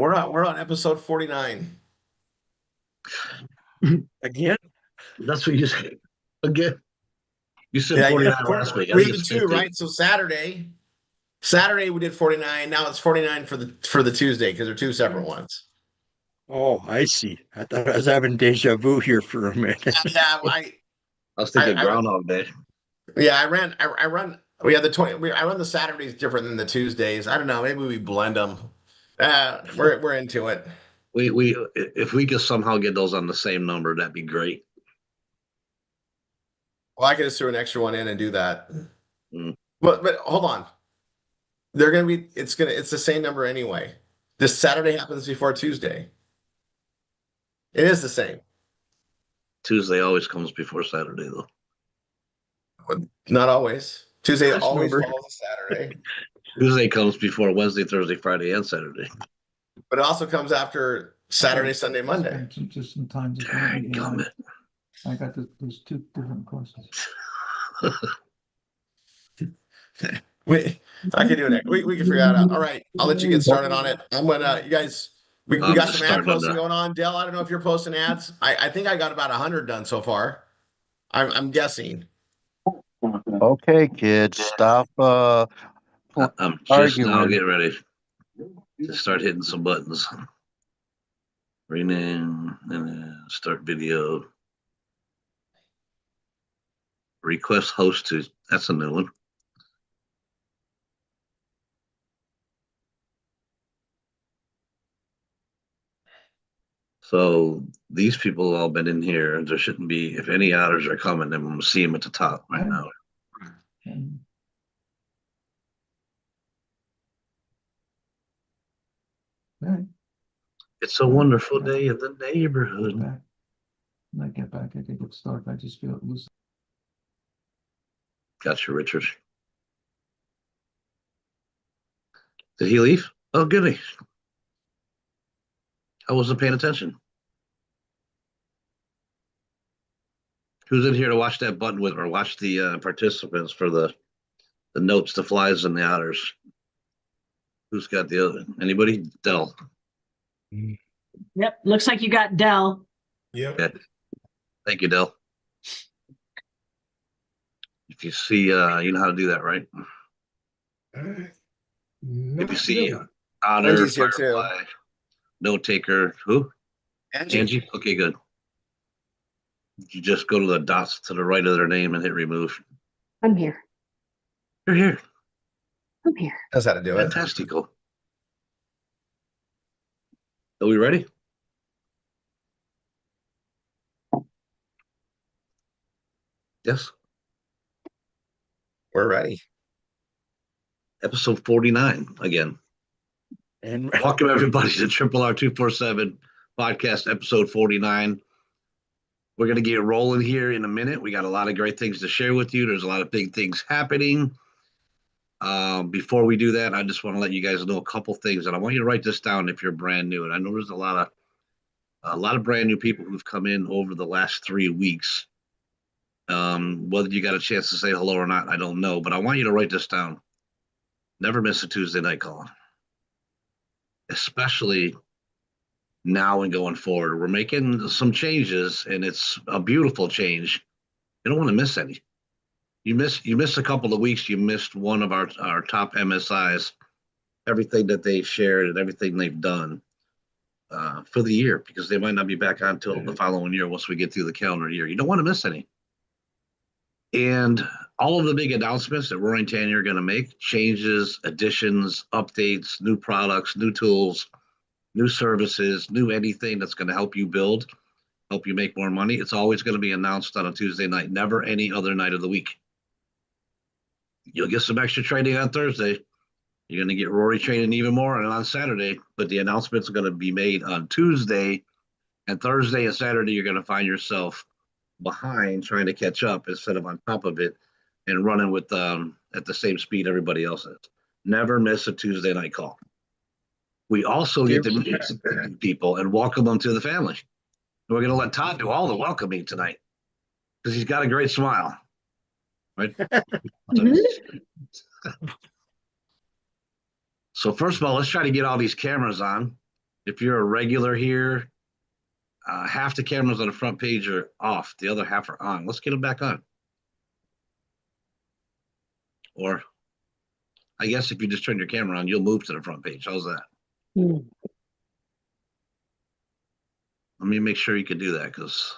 we're on episode 49. Again? That's what you said. Again, you said Yeah, 49 last week. I we think have the it's two, 50. right? So Saturday we did 49. Now it's 49 for the Tuesday because they're two separate ones. Oh, I see. I thought I was having deja vu here for a minute. Yeah, I was thinking I Groundhog Day. yeah, I run. We have the 20. I run the Saturdays different than the Tuesdays. I don't know. Maybe we blend them. We're into it. We if we could somehow get those on the same number, that'd be great. Well, I could just throw an extra one in and do that. Mm. But hold on. It's the same number anyway. This Saturday happens before Tuesday. It is the same. Tuesday always comes before Saturday, though. But not always. Tuesday First always number. follows a Saturday. Tuesday comes before Wednesday, Thursday, Friday, and Saturday. But it also comes after Saturday, Sunday, Monday. Spent just some time just Dadgummit. I got those two different courses. I can do it. We can figure that out. All right, I'll let you get started on it. I'm gonna, you guys. We I'm got just some ad starting on posting that. going on. Dell, I don't know if you're posting ads. I think I got about 100 done so far. I'm guessing. Okay, kids, stop I'm just arguing. now getting ready to start hitting some buttons. Rename and then start video. Request host to, that's a new one. So these people have all been in here. There shouldn't be, if any otters are coming, then I'm gonna see them at the top right now. And right, It's a wonderful day in the neighborhood. back. When I get back, I can get started. I just feel loose. Gotcha, Richard. Did he leave? Oh, goody. I wasn't paying attention. Who's in here to watch that button with, or watch the participants for the notes, the flies, and the otters? Who's got the other? Anybody? Dell. Yep, looks like you got Dell. Yep. Okay. Thank you, Dell. If you see, you know how to do that, right? If you see otter, Angie's here too. firefly, note taker, who? Angie. Okay, good. You just go to the dots to the right of their name and hit remove. I'm here. You're here. I'm here. That's how to do it. Fantastical. Are we ready? Yes. We're ready. Episode 49 again. And Welcome everybody to RRR247 podcast episode 49. We're going to get rolling here in a minute. We got a lot of great things to share with you. There's a lot of big things happening. Before we do that, I just want to let you guys know a couple things, and I want you to write this down if you're brand new. And I know there's a lot of brand new people who've come in over the last 3 weeks. Whether you got a chance to say hello or not, I don't know, but I want you to write this down. Never miss a Tuesday night call, especially now and going forward. We're making some changes, and it's a beautiful change. You don't want to miss any. You missed a couple of weeks. You missed one of our top MSIs, everything that they've shared and everything they've done for the year, because they might not be back on until the following year once we get through the calendar year. You don't want to miss any. And all of the big announcements that Rory and Tanya are going to make, changes, additions, updates, new products, new tools, new services, new anything that's going to help you build, help you make more money, it's always going to be announced on a Tuesday night, never any other night of the week. You'll get some extra training on Thursday. You're going to get Rory training even more and on Saturday, but the announcements are going to be made on Tuesday, and Thursday and Saturday you're going to find yourself behind trying to catch up instead of on top of it and running with at the same speed everybody else is. Never miss a Tuesday night call. We also get to meet people and welcome them to the family. And we're going to let Todd do all the welcoming tonight because he's got a great smile. Right? So first of all, let's try to get all these cameras on. If you're a regular here, half the cameras on the front page are off. The other half are on. Let's get them back on. Or I guess if you just turn your camera on, you'll move to the front page. How's that? Hmm. Let me make sure you can do that because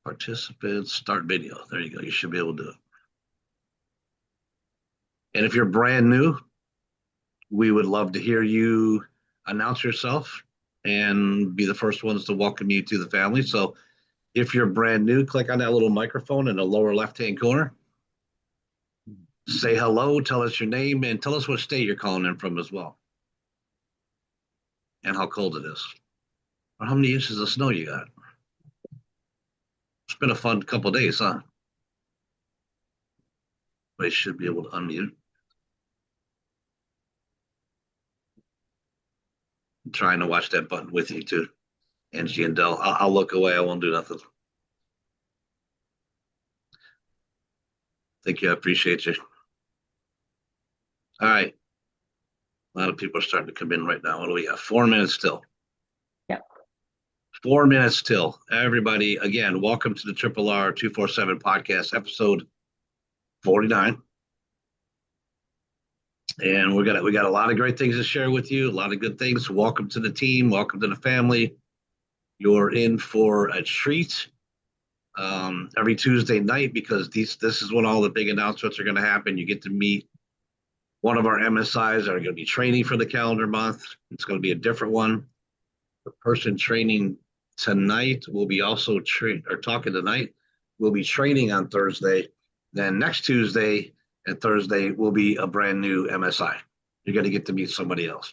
participants, start video. There you go. You should be able to do it. And if you're brand new, we would love to hear you announce yourself and be the first ones to welcome you to the family. So if you're brand new, click on that little microphone in the lower left-hand corner. Say hello, tell us your name, and tell us what state you're calling in from as well. And how cold it is. Or how many inches of snow you got. It's been a fun couple of days, huh? They should be able to unmute. I'm trying to watch that button with you too. Angie and Dell. I'll look away. I won't do nothing. Thank you. I appreciate you. All right. A lot of people are starting to come in right now. What do we have? 4 minutes till. Yep. 4 minutes till. Everybody, again, welcome to the RRR247 podcast, episode 49. And we got a lot of great things to share with you, a lot of good things. Welcome to the team, welcome to the family. You're in for a treat every Tuesday night because this is when all the big announcements are going to happen. You get to meet one of our MSIs that are going to be training for the calendar month. It's going to be a different one. The person training tonight will be also talking tonight. We'll be training on Thursday. Then next Tuesday and Thursday will be a brand new MSI. You're going to get to meet somebody else.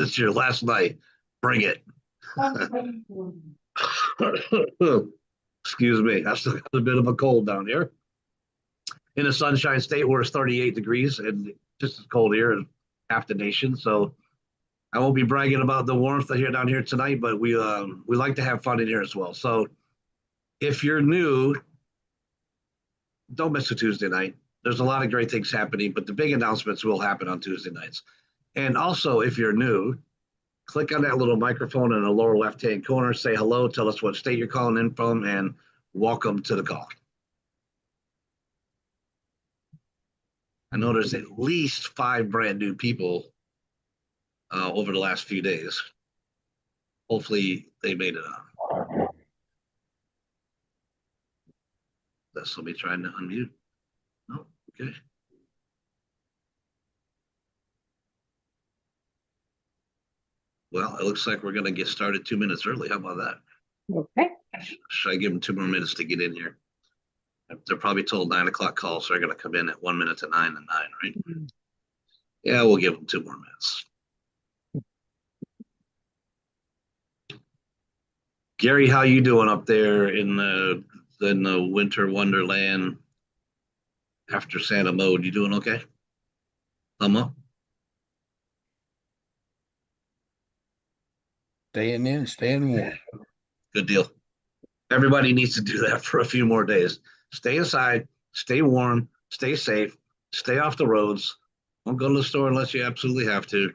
It's your last night. Bring it. Excuse me. I still got a bit of a cold down here. In the Sunshine State, where it's 38 degrees and just as cold here as half the nation. So I won't be bragging about the warmth here down here tonight, but we like to have fun in here as well. So if you're new, don't miss a Tuesday night. There's a lot of great things happening, but the big announcements will happen on Tuesday nights. And also, if you're new, click on that little microphone in the lower left-hand corner, say hello, tell us what state you're calling in from, and welcome to the call. I know there's at least 5 brand new people over the last few days. Hopefully they made it on. That's somebody trying to unmute. No, okay. Well, it looks like we're going to get started 2 minutes early. How about that? Okay. Should I give them 2 more minutes to get in here? They're probably told 9 o'clock call, so they're going to come in at 1 minute to 9 and 9, right? Mm-hmm. Yeah, we'll give them 2 more minutes. Gary, how you doing up there in the winter wonderland after Santa mode? You doing okay? Thumb up. Staying in, staying warm. Good deal. Everybody needs to do that for a few more days. Stay inside, stay warm, stay safe, stay off the roads. Don't go to the store unless you absolutely have to.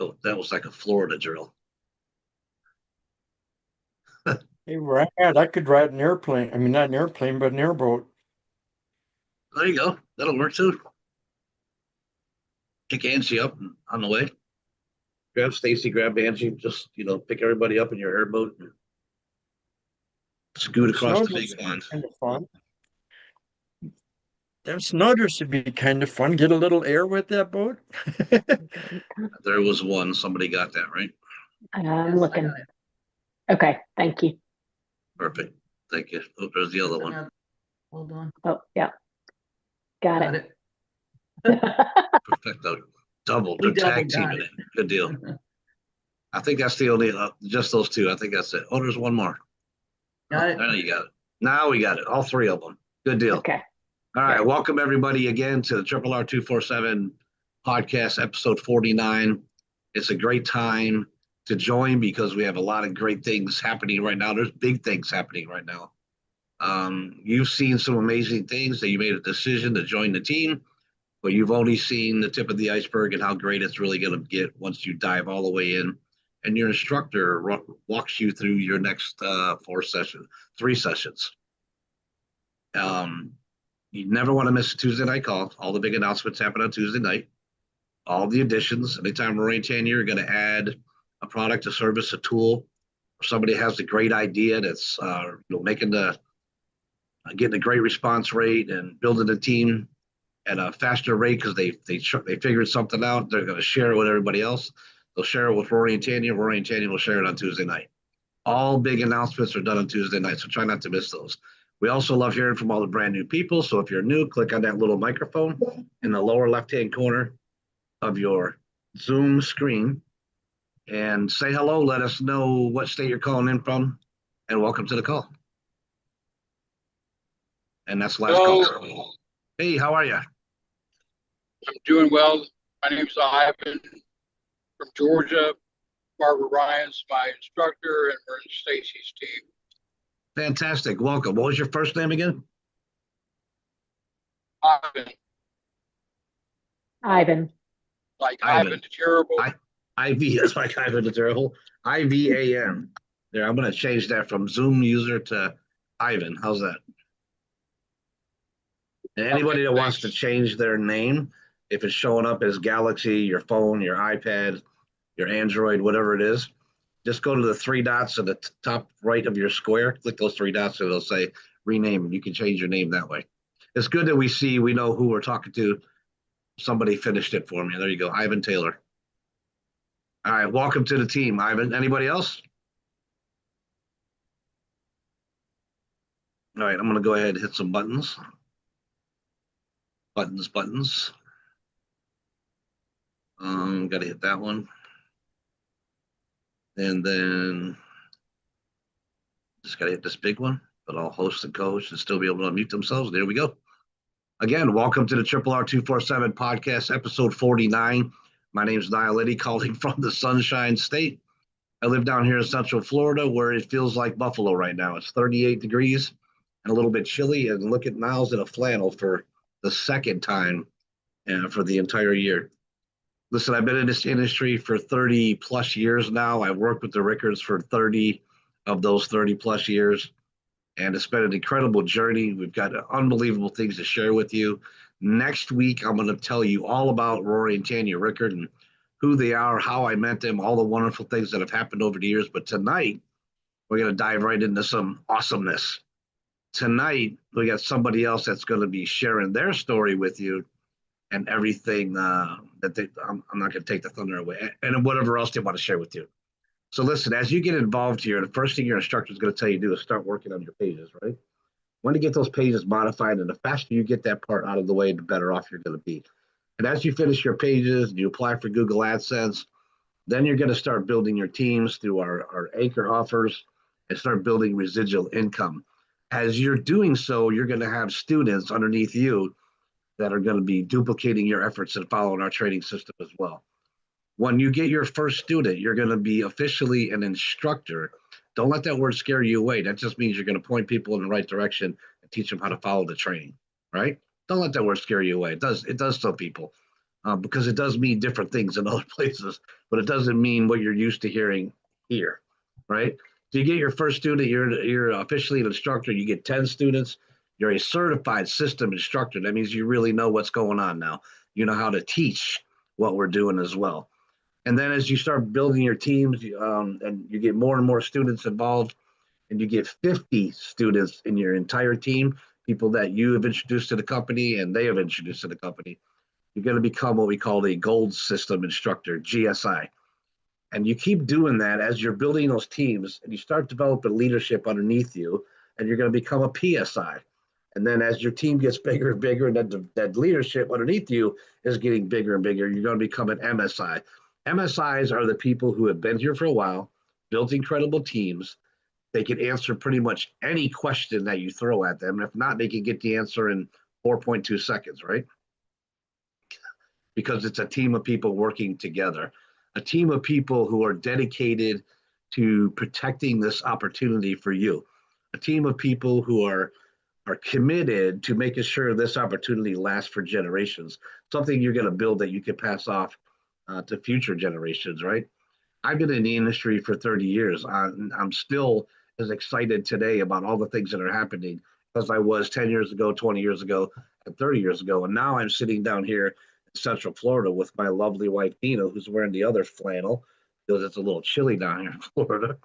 Oh, that was like a Florida drill. Hey, Brad, I could ride an airplane. I mean, not an airplane, but an airboat. There you go. That'll work too. Pick Angie up on the way. Grab Stacy, grab Angie, just, pick everybody up in your airboat and scoot across the big pond. Kind of fun. Them snuggers would be kind of fun. Get a little air with that boat. There was one. Somebody got that, right? I'm looking. Okay, thank you. Perfect. Thank you. Oh, there's the other one. Hold on. Oh, yeah. Got it. Perfecto. Double. They're tag teaming it. Good deal. I think that's the only, just those 2. I think that's it. Oh, there's one more. Got it. Now you got it. Now we got it. All 3 of them. Good deal. Okay. All right. Welcome everybody again to the RRR247 podcast, episode 49. It's a great time to join because we have a lot of great things happening right now. There's big things happening right now. You've seen some amazing things that you made a decision to join the team, but you've only seen the tip of the iceberg and how great it's really going to get once you dive all the way in. And your instructor walks you through your next 3 sessions. Um, you never want to miss a Tuesday night call. All the big announcements happen on Tuesday night. All the additions. Anytime we're in 10 year, you're going to add a product, a service, a tool. Or somebody has a great idea that's making the getting a great response rate and building a team at a faster rate because they figured something out. They're going to share it with everybody else. They'll share it with Rory and Tanya. Rory and Tanya will share it on Tuesday night. All big announcements are done on Tuesday night, so try not to miss those. We also love hearing from all the brand new people. So if you're new, click on that little microphone in the lower left-hand corner of your Zoom screen and say hello. Let us know what state you're calling in from, and welcome to the call. And that's the last call. Hey, how are you? I'm doing well. My name's Ivan from Georgia. Barbara Ryan's my instructor, and we're in Stacy's team. Fantastic. Welcome. What was your first name again? Ivan, like Ivan the Terrible. IV is like Ivan the Terrible. IVAN. There, I'm going to change that from Zoom user to Ivan. How's that? And anybody that wants to change their name, if it's showing up as Galaxy, your phone, your iPad, your Android, whatever it is, just go to the 3 dots at the top right of your square. Click those 3 dots, and it'll say rename, and you can change your name that way. It's good that we know who we're talking to. Somebody finished it for me. There you go, Ivan Taylor. All right, welcome to the team, Ivan. Anybody else? All right, I'm going to go ahead and hit some buttons. Buttons. Got to hit that one. And then just got to hit this big one, but I'll host and coach and still be able to unmute themselves. There we go. Again, welcome to the RRR247 podcast, episode 49. My name is Niall Liddy, calling from the Sunshine State. I live down here in Central Florida, where it feels like Buffalo right now. It's 38 degrees and a little bit chilly. And look at Niall's in a flannel for the second time for the entire year. Listen, I've been in this industry for 30 plus years now. I've worked with the Rickards for 30 of those 30 plus years. And it's been an incredible journey. We've got unbelievable things to share with you. Next week, I'm going to tell you all about Rory and Tanya Rickard and who they are, how I met them, all the wonderful things that have happened over the years. But tonight, we're going to dive right into some awesomeness. Tonight, we got somebody else that's going to be sharing their story with you and everything I'm not going to take the thunder away, and whatever else they want to share with you. So listen, as you get involved here, the first thing your instructor is going to tell you to do is start working on your pages, right? When to get those pages modified, and the faster you get that part out of the way, the better off you're going to be. And as you finish your pages and you apply for Google AdSense, then you're going to start building your teams through our anchor offers and start building residual income. As you're doing so, you're going to have students underneath you that are going to be duplicating your efforts and following our training system as well. When you get your first student, you're going to be officially an instructor. Don't let that word scare you away. That just means you're going to point people in the right direction and teach them how to follow the training, right? Don't let that word scare you away. It does some people because it does mean different things in other places, but it doesn't mean what you're used to hearing here, right? So you get your first student, you're officially an instructor. You get 10 students. You're a certified system instructor. That means you really know what's going on now. You know how to teach what we're doing as well. And then as you start building your teams and you get more and more students involved, and you get 50 students in your entire team, people that you have introduced to the company and they have introduced to the company, you're going to become what we call a gold system instructor, GSI. And you keep doing that as you're building those teams, and you start developing leadership underneath you, and you're going to become a PSI. And then as your team gets bigger and bigger, and that leadership underneath you is getting bigger and bigger, you're going to become an MSI. MSIs are the people who have been here for a while, built incredible teams. They can answer pretty much any question that you throw at them. If not, they can get the answer in 4.2 seconds, right? Because it's a team of people working together, a team of people who are dedicated to protecting this opportunity for you. a team of people who are committed to making sure this opportunity lasts for generations. Something you're going to build that you can pass off to future generations, right? I've been in the industry for 30 years. I'm still as excited today about all the things that are happening as I was 10 years ago, 20 years ago, and 30 years ago. And now I'm sitting down here in Central Florida with my lovely wife, Nina, who's wearing the other flannel because it's a little chilly down here in Florida.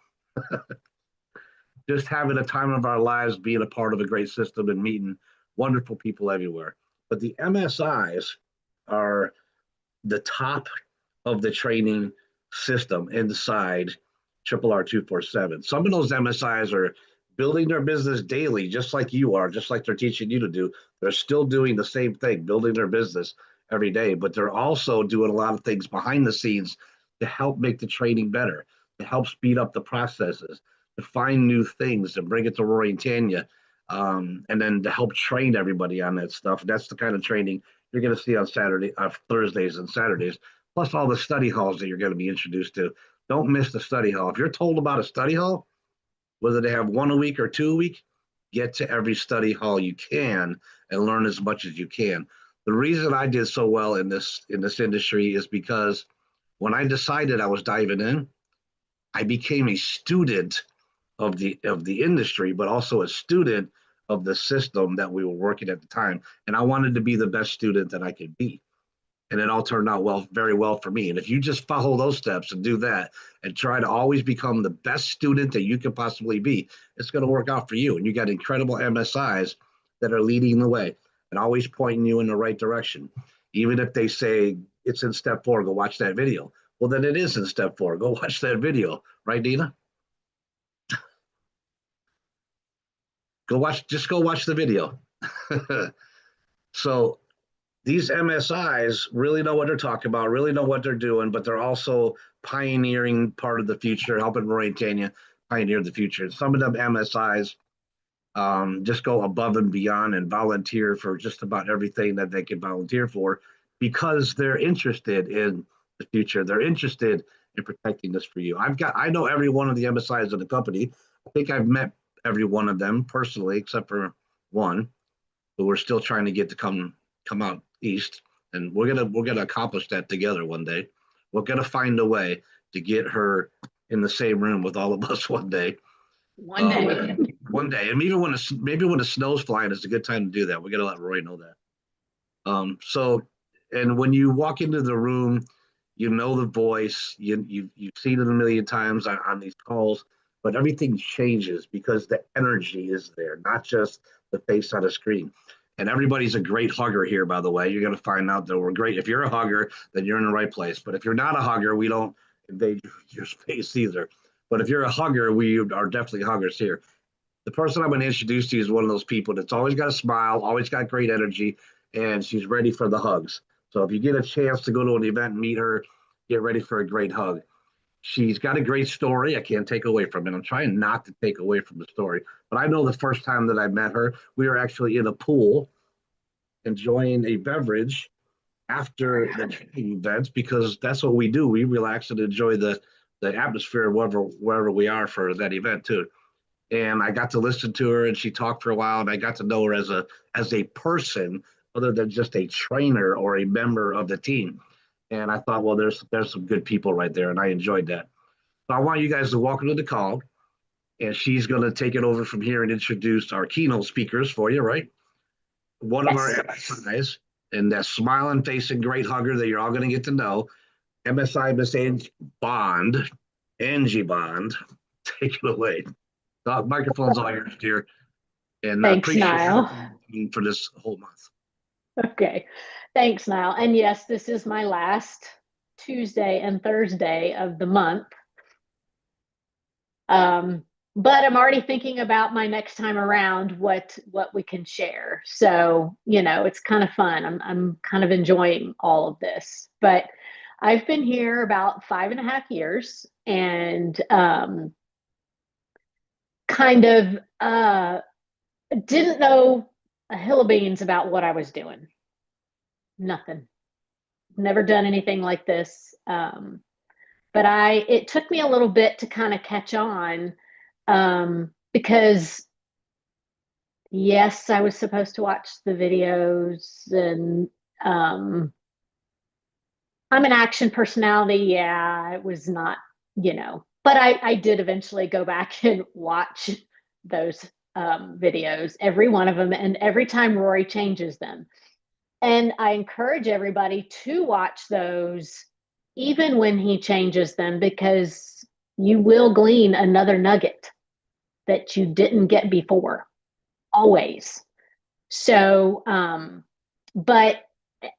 Just having a time of our lives, being a part of a great system and meeting wonderful people everywhere. But the MSIs are the top of the training system inside RRR247. Some of those MSIs are building their business daily, just like you are, just like they're teaching you to do. They're still doing the same thing, building their business every day, but they're also doing a lot of things behind the scenes to help make the training better, to help speed up the processes, to find new things, to bring it to Rory and Tanya, and then to help train everybody on that stuff. That's the kind of training you're going to see on Thursdays and Saturdays, plus all the study halls that you're going to be introduced to. Don't miss the study hall. If you're told about a study hall, whether they have 1 a week or 2 a week, get to every study hall you can and learn as much as you can. The reason I did so well in this industry is because when I decided I was diving in, I became a student of the industry, but also a student of the system that we were working at the time. And I wanted to be the best student that I could be. And it all turned out very well for me. And if you just follow those steps and do that and try to always become the best student that you can possibly be, it's going to work out for you. And you got incredible MSIs that are leading the way and always pointing you in the right direction. Even if they say it's in step 4, go watch that video. Well, then it is in step 4. Go watch that video. Right, Dina? Just go watch the video. So these MSIs really know what they're talking about, really know what they're doing, but they're also pioneering part of the future, helping Roy and Tanya pioneer the future. Some of them MSIs just go above and beyond and volunteer for just about everything that they can volunteer for because they're interested in the future. They're interested in protecting this for you. I know every one of the MSIs in the company. I think I've met every one of them personally, except for one, but we're still trying to get to come out east, and we're gonna accomplish that together one day. We're gonna find a way to get her in the same room with all of us one day. One day. One day, and even maybe when the snow's flying, it's a good time to do that. We're gonna let Roy know that. So, and when you walk into the room, you know the voice. You've seen it a million times on these calls, but everything changes because the energy is there, not just the face on a screen. And everybody's a great hugger here, by the way. You're going to find out that we're great. If you're a hugger, then you're in the right place. But if you're not a hugger, we don't invade your space either. But if you're a hugger, we are definitely huggers here. The person I'm going to introduce to you is one of those people that's always got a smile, always got great energy, and she's ready for the hugs. So if you get a chance to go to an event and meet her, get ready for a great hug. She's got a great story. I can't take away from it. I'm trying not to take away from the story. But I know the first time that I met her, we were actually in a pool enjoying a beverage after the training events because that's what we do. We relax and enjoy the atmosphere wherever we are for that event too. And I got to listen to her and she talked for a while and I got to know her as a person other than just a trainer or a member of the team. And I thought, well, there's some good people right there, and I enjoyed that. So I want you guys to welcome to the call, and she's going to take it over from here and introduce our keynote speakers for you, right? One of our MSIs, and that smiling face and great hugger that you're all going to get to know, MSI Miss Angie Bond. Angie Bond, take it away. The microphone's all yours, dear. And I Thanks, appreciate Niall. you for this whole month. Okay. Thanks, Niall. And yes, this is my last Tuesday and Thursday of the month. But I'm already thinking about my next time around, what we can share. So, it's kind of fun. I'm kind of enjoying all of this. But I've been here about 5.5 years and kind of didn't know a hill of beans about what I was doing. Nothing. Never done anything like this. But it took me a little bit to kind of catch on because Yes, I was supposed to watch the videos and I'm an action personality. Yeah, it was not, but I did eventually go back and watch those videos, every one of them, and every time Rory changes them. And I encourage everybody to watch those even when he changes them because you will glean another nugget that you didn't get before, always. So, but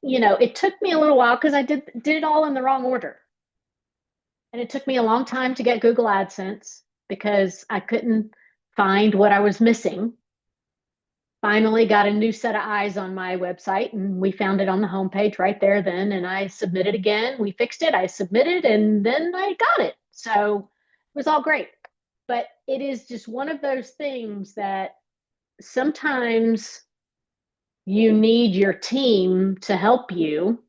it took me a little while because I did it all in the wrong order. And it took me a long time to get Google AdSense because I couldn't find what I was missing. Finally got a new set of eyes on my website and we found it on the homepage right there then. And I submitted again. We fixed it. I submitted and then I got it. So it was all great. But it is just one of those things that sometimes you need your team to help you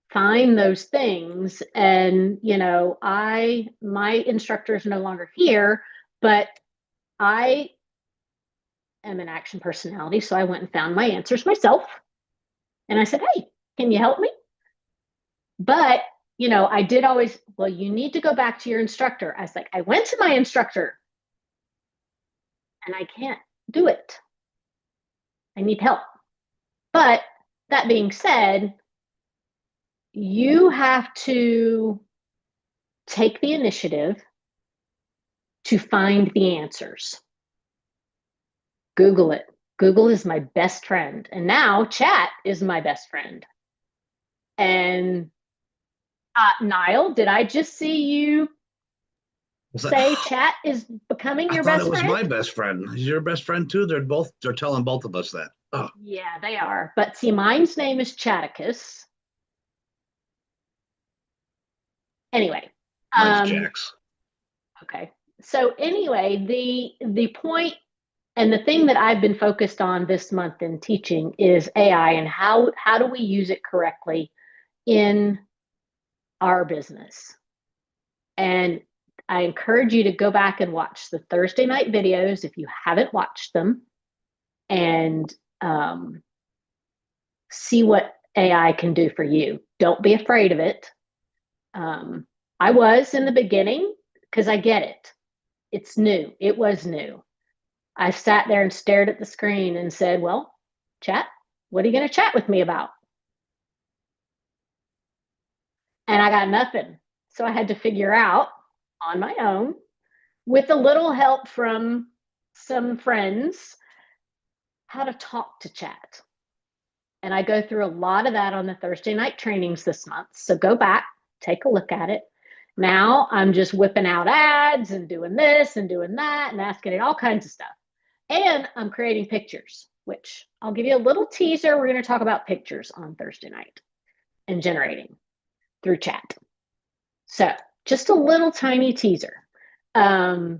find those things. And my instructor is no longer here, but I am an action personality, so I went and found my answers myself and I said, hey, can you help me? But I did always, well, you need to go back to your instructor. I was like, I went to my instructor and I can't do it. I need help. But that being said, you have to take the initiative to find the answers. Google it. Google is my best friend. And now chat is my best friend. And Niall, did I just see you say chat is becoming I your thought best it was friend? my best friend. Is your best friend too? They're telling both of us that. Oh, Yeah, they are. But see, mine's name is Chaticus. Anyway. mine's Jax. Okay. So anyway, the point and the thing that I've been focused on this month in teaching is AI and how do we use it correctly in our business. And I encourage you to go back and watch the Thursday night videos if you haven't watched them and see what AI can do for you. Don't be afraid of it. I was in the beginning because I get it. It's new. It was new. I sat there and stared at the screen and said, well, chat, what are you going to chat with me about? And I got nothing. So I had to figure out on my own, with a little help from some friends, how to talk to chat. And I go through a lot of that on the Thursday night trainings this month. So go back, take a look at it. Now I'm just whipping out ads and doing this and doing that and asking it all kinds of stuff. And I'm creating pictures, which I'll give you a little teaser. We're going to talk about pictures on Thursday night and generating through chat. So just a little tiny teaser. But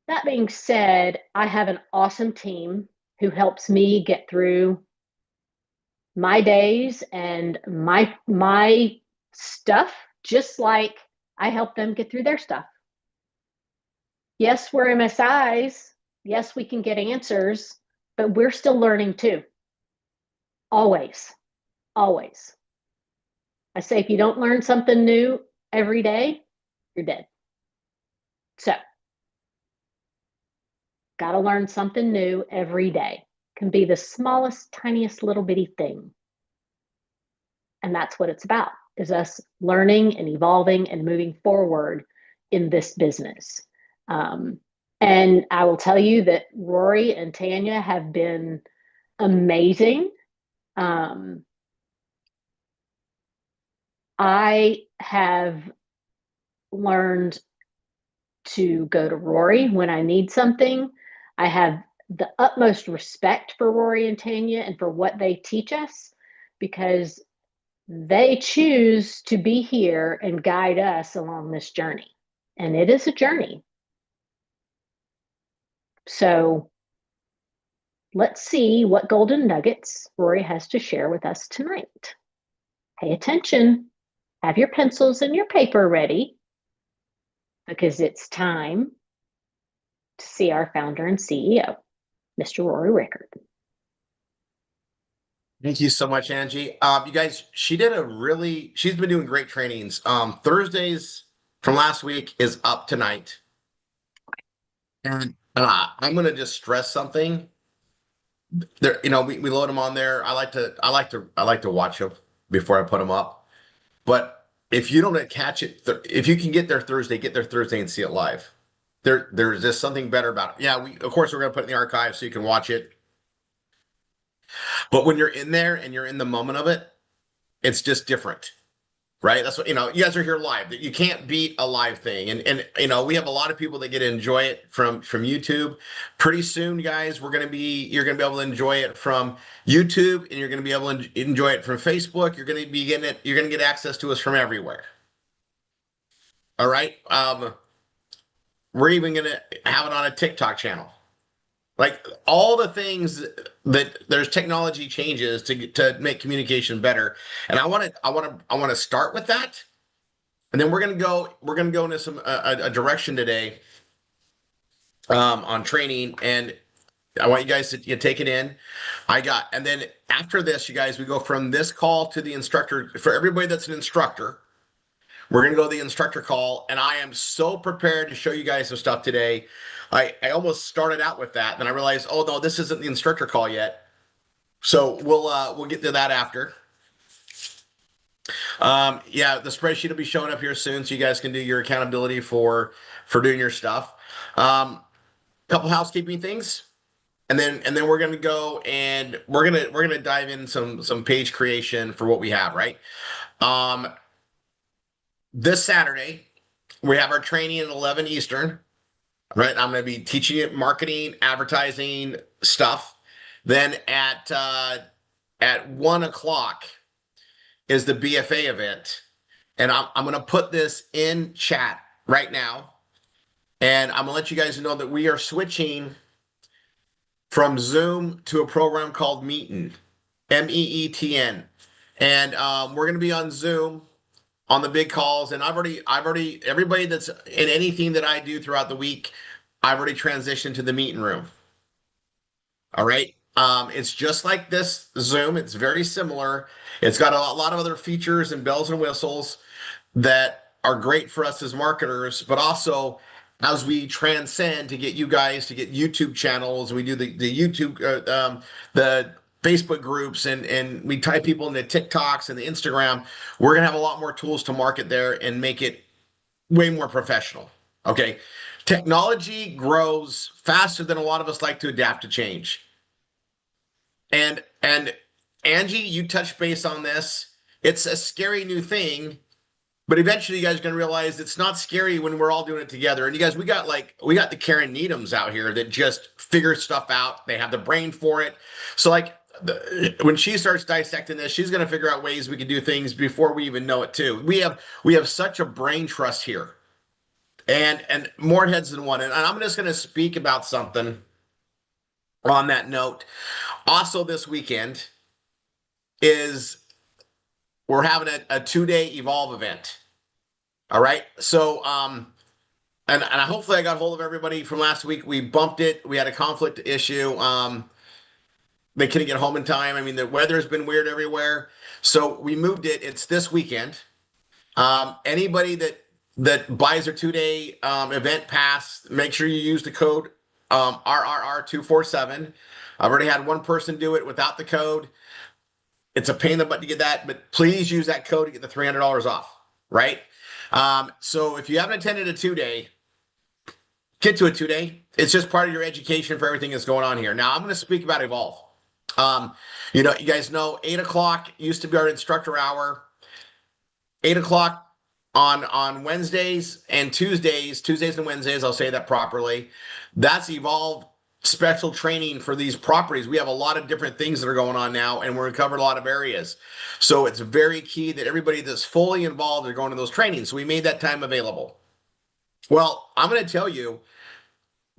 that being said, I have an awesome team who helps me get through my days and my stuff, just like I help them get through their stuff. Yes, we're MSIs. Yes, we can get answers, but we're still learning too. Always, always. I say if you don't learn something new every day, you're dead. So, got to learn something new every day. Can be the smallest, tiniest little bitty thing. And that's what it's about, is us learning and evolving and moving forward in this business. And I will tell you that Rory and Tanya have been amazing. I have learned to go to Rory when I need something. I have the utmost respect for Rory and Tanya and for what they teach us because they choose to be here and guide us along this journey. And it is a journey. So let's see what golden nuggets Rory has to share with us tonight. Pay attention. Have your pencils and your paper ready because it's time to see our founder and CEO, Mr. Rory Rickard. Thank you so much, Angie. You guys, she's been doing great trainings. Thursdays from last week is up tonight. And I'm gonna just stress something. There, we load them on there. I like to watch them before I put them up. But if you don't catch it, if you can get there Thursday, get there Thursday and see it live. There's just something better about it. Yeah, of course we're gonna put it in the archive so you can watch it. But when you're in there and you're in the moment of it, it's just different. Right? That's what, you guys are here live. You can't beat a live thing. And we have a lot of people that get to enjoy it from YouTube. Pretty soon, guys, you're gonna be able to enjoy it from YouTube, and you're gonna be able to enjoy it from Facebook. You're gonna be getting it, you're gonna get access to us from everywhere. All right. We're even gonna have it on a TikTok channel. Like all the things that there's technology changes to make communication better. And I want to start with that. And then we're going to go into a direction today on training, and I want you guys to take it in. And then after this, you guys, we go from this call to the instructor. For everybody that's an instructor, we're going to go to the instructor call, and I am so prepared to show you guys some stuff today. I almost started out with that, then I realized, oh no, this isn't the instructor call yet. So we'll get to that after. Yeah, the spreadsheet will be showing up here soon, so you guys can do your accountability for doing your stuff. Couple housekeeping things, and then we're gonna go and we're gonna dive in some page creation for what we have, right? This Saturday, we have our training at 11 Eastern, right? I'm going to be teaching it marketing, advertising stuff. Then at 1 o'clock is the BFA event. And I'm going to put this in chat right now. And I'm going to let you guys know that we are switching from Zoom to a program called Meetin, MEETN. And we're going to be on Zoom on the big calls, and I've already everybody that's in anything that I do throughout the week, I've already transitioned to the meeting room. All right. It's just like this Zoom. It's very similar. It's got a lot of other features and bells and whistles that are great for us as marketers, but also as we transcend to get you guys to get YouTube channels, we do the YouTube, the Facebook groups, and we tie people into TikToks and the Instagram. We're gonna have a lot more tools to market there and make it way more professional. Okay, technology grows faster than a lot of us like to adapt to change. And Angie, you touched base on this. It's a scary new thing, but eventually you guys are going to realize it's not scary when we're all doing it together. And you guys, we got the Karen Needhams out here that just figure stuff out. They have the brain for it. So when she starts dissecting this, she's going to figure out ways we can do things before we even know it too. We have such a brain trust here, and more heads than one. And I'm just going to speak about something on that note. Also this weekend we're having a 2-day Evolve event. All right. So, and hopefully I got hold of everybody from last week. We bumped it. We had a conflict issue. They couldn't get home in time. I mean, the weather's been weird everywhere. So we moved it. It's this weekend. Anybody that buys their 2-day event pass, make sure you use the code RRR247. I've already had one person do it without the code. It's a pain in the butt to get that, but please use that code to get the $300 off, right? So if you haven't attended a 2-day, get to a 2-day. It's just part of your education for everything that's going on here. Now I'm going to speak about Evolve. You guys know 8 o'clock used to be our instructor hour. 8 o'clock on Wednesdays and Tuesdays and Wednesdays, I'll say that properly. That's Evolve special training for these properties. We have a lot of different things that are going on now, and we're going to cover a lot of areas. So it's very key that everybody that's fully involved are going to those trainings. So we made that time available. Well, I'm going to tell you,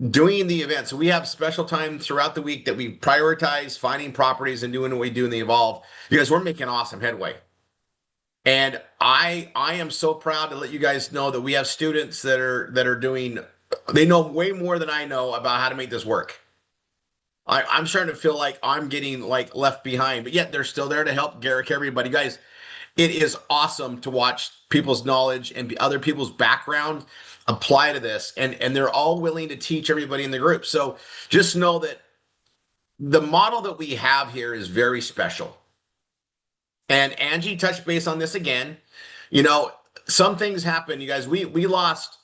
doing the event, so we have special times throughout the week that we prioritize finding properties and doing what we do in the Evolve. You guys, we're making awesome headway. And I am so proud to let you guys know that we have students that are doing they know way more than I know about how to make this work. I'm starting to feel like I'm getting like left behind, but yet they're still there to help Garrick, everybody. Guys, it is awesome to watch people's knowledge and other people's background apply to this. And they're all willing to teach everybody in the group. So just know that the model that we have here is very special. And Angie touched base on this again. You know, some things happen, you guys. We lost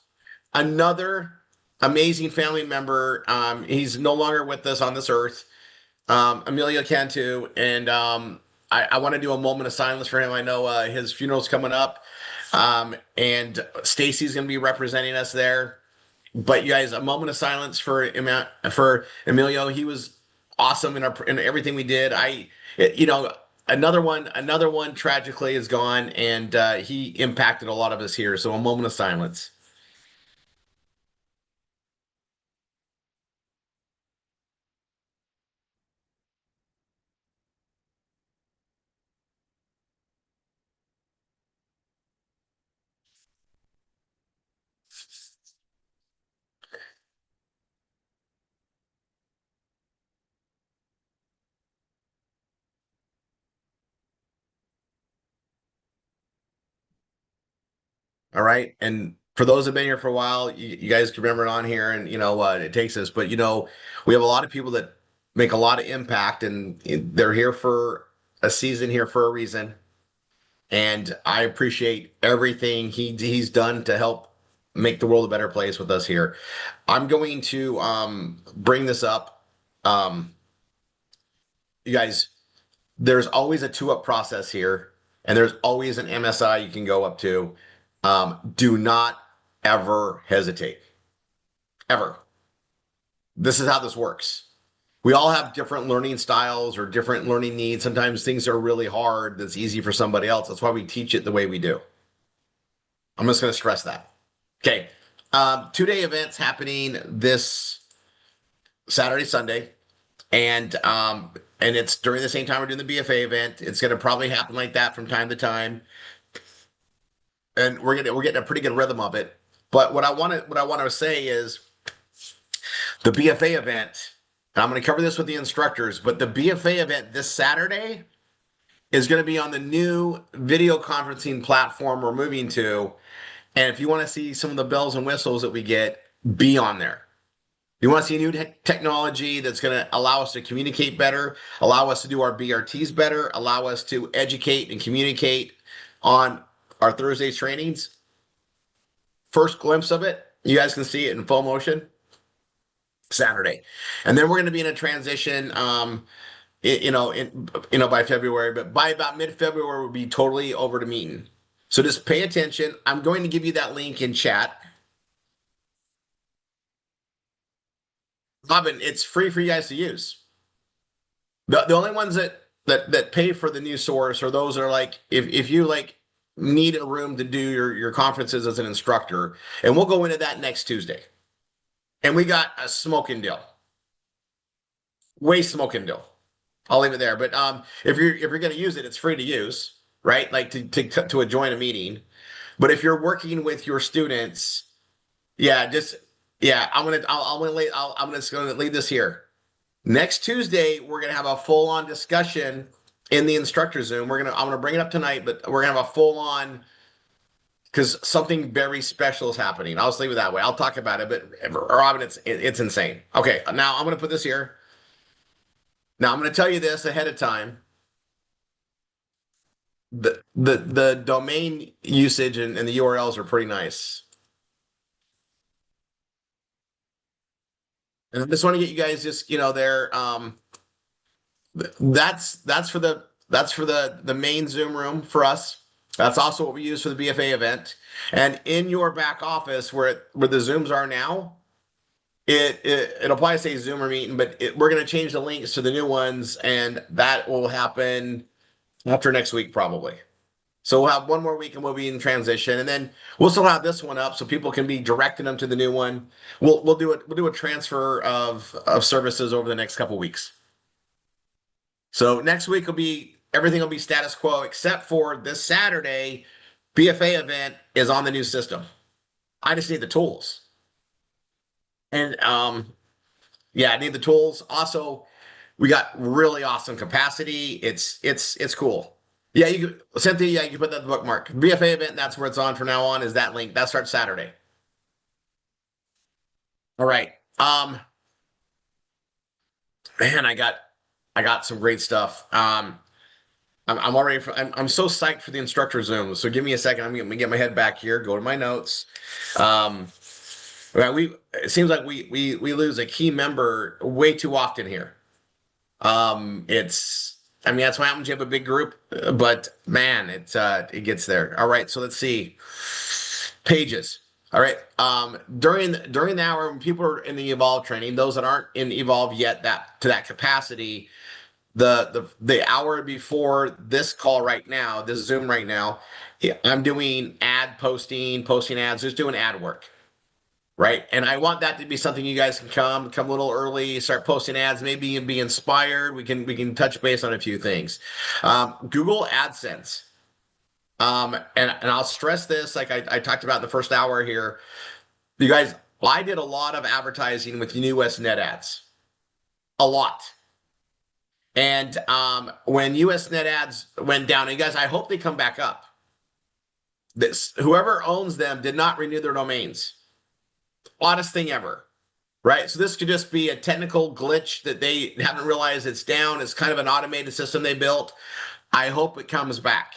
another amazing family member. He's no longer with us on this earth. Emilio Cantu, and I want to do a moment of silence for him. I know his funeral's coming up, and Stacy's going to be representing us there. But you guys, a moment of silence for Emilio. He was awesome in everything we did. You know, another one tragically is gone, and he impacted a lot of us here. So a moment of silence. All right. And for those that have been here for a while, you guys can remember it on here, and you know what it takes us. But you know, we have a lot of people that make a lot of impact, and they're here for a season, here for a reason. And I appreciate everything he's done to help make the world a better place with us here. I'm going to bring this up. You guys, there's always a two up process here, and there's always an MSI you can go up to. Do not ever hesitate. Ever. This is how this works. We all have different learning styles or different learning needs. Sometimes things are really hard that's easy for somebody else. That's why we teach it the way we do. I'm just going to stress that. Okay. 2-day events happening this Saturday, Sunday. And it's during the same time we're doing the BFA event. It's going to probably happen like that from time to time. And we're getting a pretty good rhythm of it. But what I want to say is the BFA event, and I'm going to cover this with the instructors, but the BFA event this Saturday is going to be on the new video conferencing platform we're moving to. And if you want to see some of the bells and whistles that we get, be on there. You want to see a new technology that's going to allow us to communicate better, allow us to do our BRTs better, allow us to educate and communicate on our Thursday's trainings. First glimpse of it, you guys can see it in full motion Saturday. And then we're going to be in a transition, by February, but by about mid-February, we'll be totally over to meeting. So just pay attention. I'm going to give you that link in chat. Robin, it's free for you guys to use. The only ones that pay for the new source are those that are like, if you like need a room to do your conferences as an instructor, and we'll go into that next Tuesday. And we got a smoking deal. Way smoking deal. I'll leave it there. But if you're going to use it, it's free to use, right? Like to join a meeting. But if you're working with your students, I'm just going to leave this here. Next Tuesday, we're going to have a full-on discussion in the instructor Zoom. I'm going to bring it up tonight, but we're going to have a full-on, because something very special is happening. I'll just leave it that way. I'll talk about it, but Robin, it's insane. Okay, now I'm going to put this here. Now I'm going to tell you this ahead of time. The domain usage and the URLs are pretty nice. And I just want to get you guys just, there. That's for the main Zoom room for us. That's also what we use for the BFA event. And in your back office where the Zooms are now, it'll probably say Zoom or meeting, but we're going to change the links to the new ones, and that will happen after next week probably. So we'll have one more week and we'll be in transition, and then we'll still have this one up so people can be directing them to the new one. We'll do a transfer of services over the next couple weeks. So next week everything will be status quo except for this Saturday BFA event is on the new system. I just need the tools. And yeah, I need the tools. Also, we got really awesome capacity. It's cool. Yeah, Cynthia, yeah, you can put that in the bookmark. BFA event, that's where it's on from now on, is that link. That starts Saturday. All right. Man, I got some great stuff. I'm already I'm so psyched for the instructor Zoom. So give me a second. I'm gonna get my head back here, go to my notes. Um, well, it seems like we lose a key member way too often here. I mean that's what happens. You have a big group, but man, it gets there. All right, so let's see. Pages. All right. During the hour when people are in the evolve training, those that aren't in evolve yet that to that capacity, the hour before this call right now, this Zoom right now, yeah, I'm doing ad posting ads, just doing ad work. Right. And I want that to be something you guys can come a little early, start posting ads, maybe and be inspired. We can touch base on a few things. Google AdSense. And I'll stress this, like I talked about in the first hour here. You guys, I did a lot of advertising with US net ads. A lot. And when US net ads went down, and you guys, I hope they come back up. This whoever owns them did not renew their domains. Oddest thing ever. Right. So this could just be a technical glitch that they haven't realized it's down. It's kind of an automated system they built. I hope it comes back.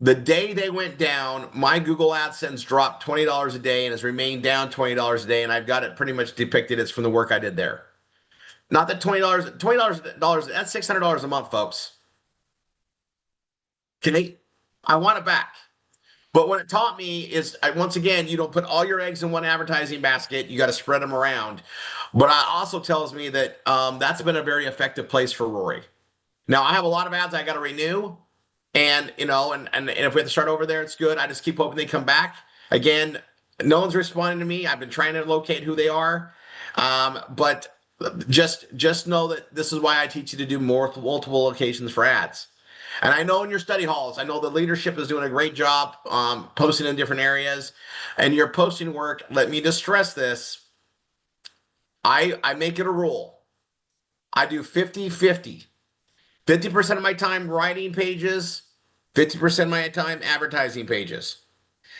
The day they went down, my Google AdSense dropped $20 a day and has remained down $20 a day. And I've got it pretty much depicted. It's from the work I did there. Not that $20, that's $600 a month, folks. Okay. I want it back. But what it taught me is, once again, you don't put all your eggs in one advertising basket. You got to spread them around. But it also tells me that that's been a very effective place for Rory. Now, I have a lot of ads I got to renew. And, and if we have to start over there, it's good. I just keep hoping they come back. Again, no one's responding to me. I've been trying to locate who they are. But just know that this is why I teach you to do multiple locations for ads. And I know in your study halls, I know the leadership is doing a great job posting in different areas. And your posting work, let me just stress this. I make it a rule. I do 50-50. 50% of my time writing pages, 50% of my time advertising pages.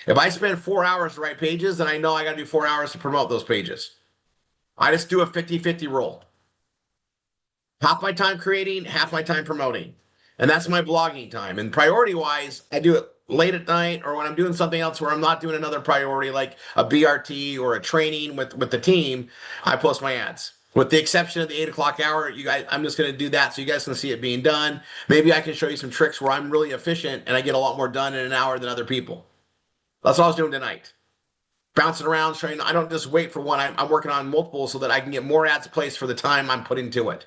If I spend 4 hours to write pages, then I know I got to do 4 hours to promote those pages. I just do a 50-50 rule. Half my time creating, half my time promoting. And that's my blogging time. And priority wise, I do it late at night or when I'm doing something else where I'm not doing another priority like a BRT or a training with the team, I post my ads. With the exception of the 8 o'clock hour, you guys, I'm just going to do that so you guys can see it being done. Maybe I can show you some tricks where I'm really efficient and I get a lot more done in an hour than other people. That's what I was doing tonight. Bouncing around, trying. I don't just wait for one. I'm working on multiple so that I can get more ads placed for the time I'm putting to it.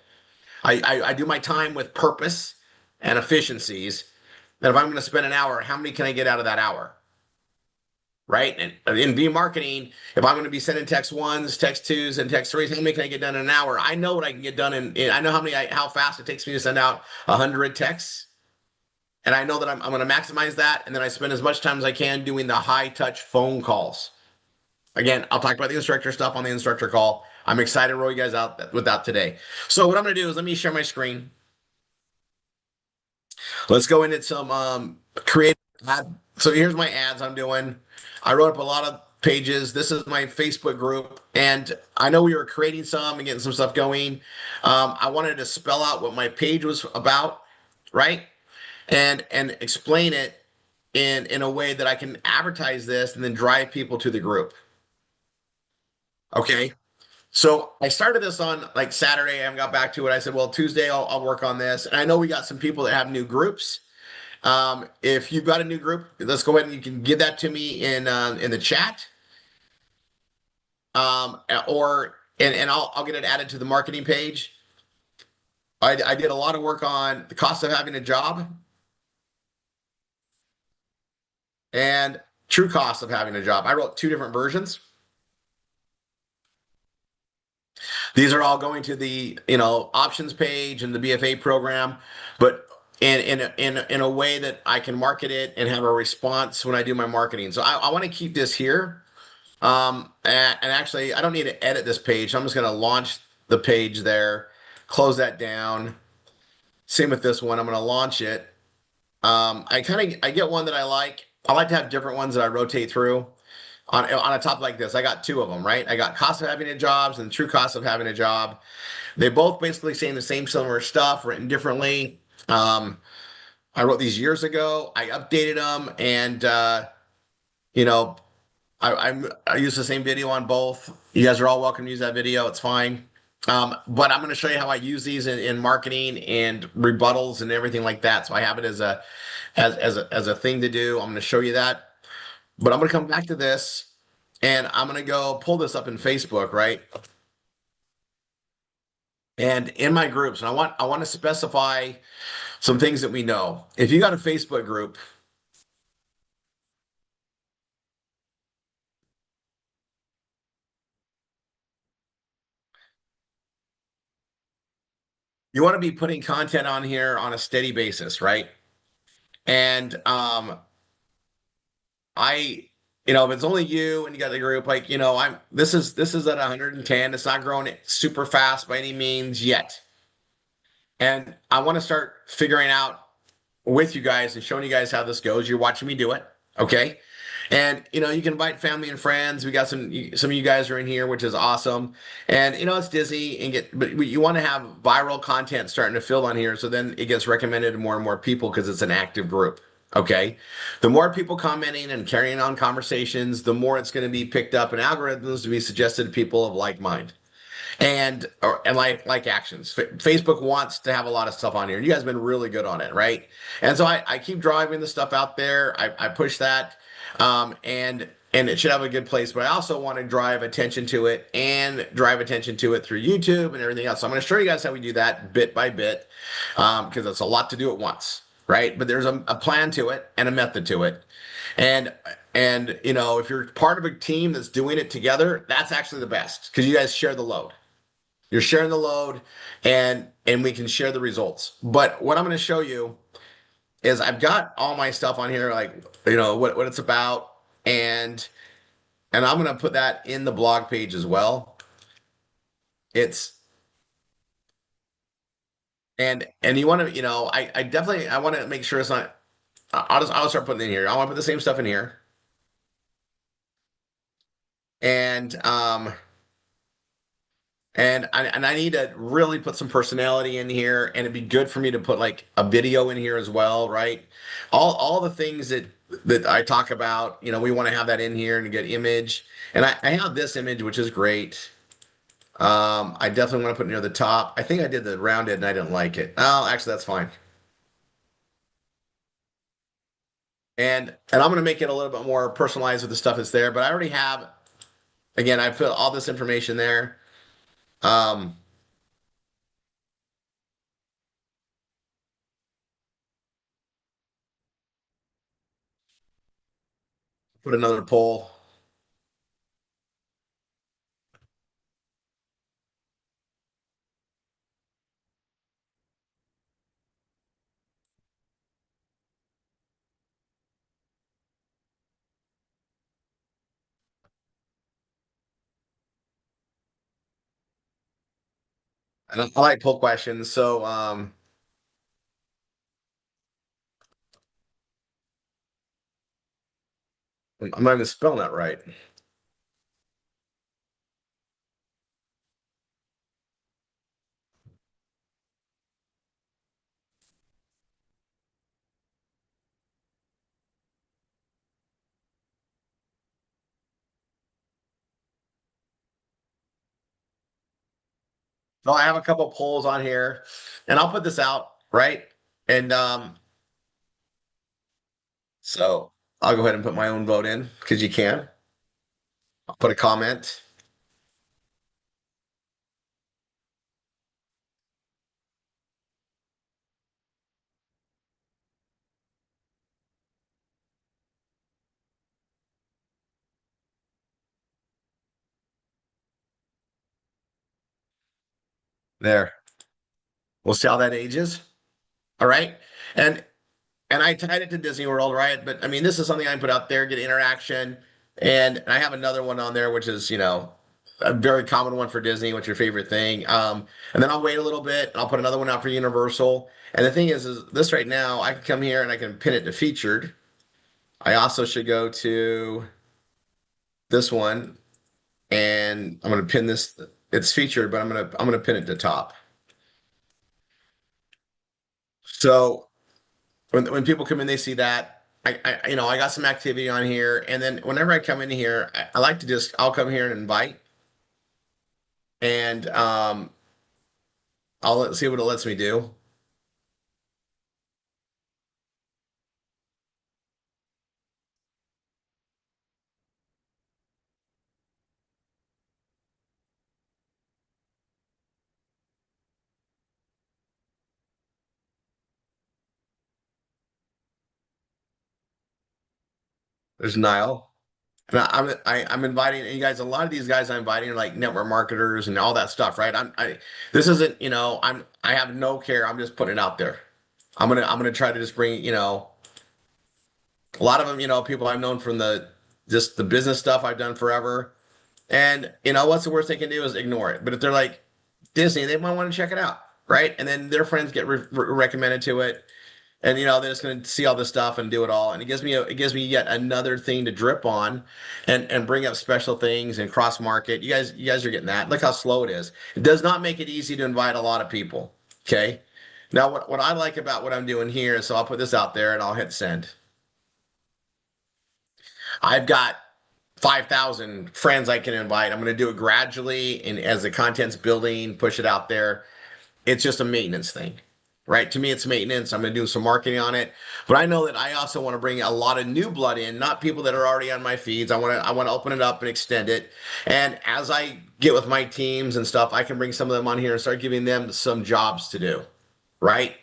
I do my time with purpose and efficiencies. And if I'm going to spend an hour, how many can I get out of that hour? Right? And in B marketing, if I'm going to be sending text ones, text twos, and text threes, how many can I get done in an hour? I know what I can get done I know how fast it takes me to send out 100 texts. And I know that I'm going to maximize that. And then I spend as much time as I can doing the high touch phone calls. Again, I'll talk about the instructor stuff on the instructor call. I'm excited to roll you guys out with that today. So what I'm going to do is let me share my screen. Let's go into some creative ad. So here's my ads I'm doing. I wrote up a lot of pages. This is my Facebook group. And I know we were creating some and getting some stuff going. I wanted to spell out what my page was about, right? And explain it in a way that I can advertise this and then drive people to the group. Okay. So I started this on like Saturday. I haven't got back to it. I said, well, Tuesday I'll work on this. And I know we got some people that have new groups. If you've got a new group, let's go ahead and you can give that to me in the chat. And I'll get it added to the marketing page. I did a lot of work on the cost of having a job and true cost of having a job. I wrote 2 different versions. These are all going to the options page and the BFA program, but in a way that I can market it and have a response when I do my marketing. So I want to keep this here And actually, I don't need to edit this page. I'm just going to launch the page there, close that down. Same with this one. I'm going to launch it. I get one that I like. I like to have different ones that I rotate through on a topic like this. I got two of them, right? I got cost of having a job and the true cost of having a job. They both basically saying the same similar stuff, written differently. I wrote these years ago. I updated them, and you know, I use the same video on both. You guys are all welcome to use that video. It's fine. But I'm going to show you how I use these in marketing and rebuttals and everything like that. So I have it as a thing to do. I'm going to show you that. But I'm going to come back to this, and I'm going to go pull this up in Facebook, right? And in my groups, and I want to specify some things that we know. If you got a Facebook group, you want to be putting content on here on a steady basis, right? And I, if it's only you and you got the group, like, this is at 110. It's not growing super fast by any means yet. And I want to start figuring out with you guys and showing you guys how this goes. You're watching me do it, okay? And you can invite family and friends. We got some of you guys are in here, which is awesome. And it's Disney but you want to have viral content starting to fill on here, so then it gets recommended to more and more people because it's an active group. Okay, the more people commenting and carrying on conversations, the more it's going to be picked up and algorithms to be suggested to people of like mind and like actions. Facebook wants to have a lot of stuff on here. You guys have been really good on it, right? And so I keep driving the stuff out there. I push that, and it should have a good place. But I also want to drive attention to it and drive attention to it through YouTube and everything else. So I'm going to show you guys how we do that bit by bit, because it's a lot to do at once, right? But there's a plan to it and a method to it. And if you're part of a team that's doing it together, that's actually the best because you guys share the load. You're sharing the load, and we can share the results. But what I'm going to show you is I've got all my stuff on here, like what it's about, and I'm going to put that in the blog page as well. It's and you want to I definitely I want to make sure it's not. I'll start putting it in here. I want to put the same stuff in here, and I need to really put some personality in here, and it'd be good for me to put like a video in here as well, right? All the things that I talk about, we want to have that in here and get image. And I have this image, which is great. I definitely want to put near the top. I think I did the rounded and I didn't like it. Oh, actually, that's fine. And I'm going to make it a little bit more personalized with the stuff that's there, but I already have, again, I put all this information there. Um, put another poll. And I like poll questions, so I'm not even spelling that right. So I have a couple polls on here, and I'll put this out, right? And so I'll go ahead and put my own vote in because you can. I'll put a comment there. We'll see how that ages. All right. And I tied it to Disney World, right? But I mean, this is something I put out there, get interaction. And I have another one on there, which is, a very common one for Disney. What's your favorite thing? And then I'll wait a little bit. I'll put another one out for Universal. And the thing is this right now, I can come here and I can pin it to featured. I also should go to this one and I'm going to pin this. It's featured, but I'm going to pin it to top. So when people come in, they see that I got some activity on here, and then whenever I come in here, I like to I'll come here and invite, and see what it lets me do. There's Niall, and I'm inviting you guys. A lot of these guys I'm inviting are like network marketers and all that stuff, right? This isn't I have no care. I'm just putting it out there. I'm gonna try to just bring a lot of them, people I've known from just the business stuff I've done forever. And what's the worst they can do is ignore it. But if they're like Disney, they might want to check it out, right? And then their friends get recommended to it, and they're just going to see all this stuff and do it all. And it gives me yet another thing to drip on, and bring up special things and cross market. You guys are getting that. Look how slow it is. It does not make it easy to invite a lot of people. Okay. Now, what I like about what I'm doing here is, so I'll put this out there and I'll hit send. I've got 5,000 friends I can invite. I'm going to do it gradually, and as the content's building, push it out there. It's just a maintenance thing, right? To me, it's maintenance. I'm going to do some marketing on it, but I know that I also want to bring a lot of new blood in, not people that are already on my feeds. I want to open it up and extend it. And as I get with my teams and stuff, I can bring some of them on here and start giving them some jobs to do, right?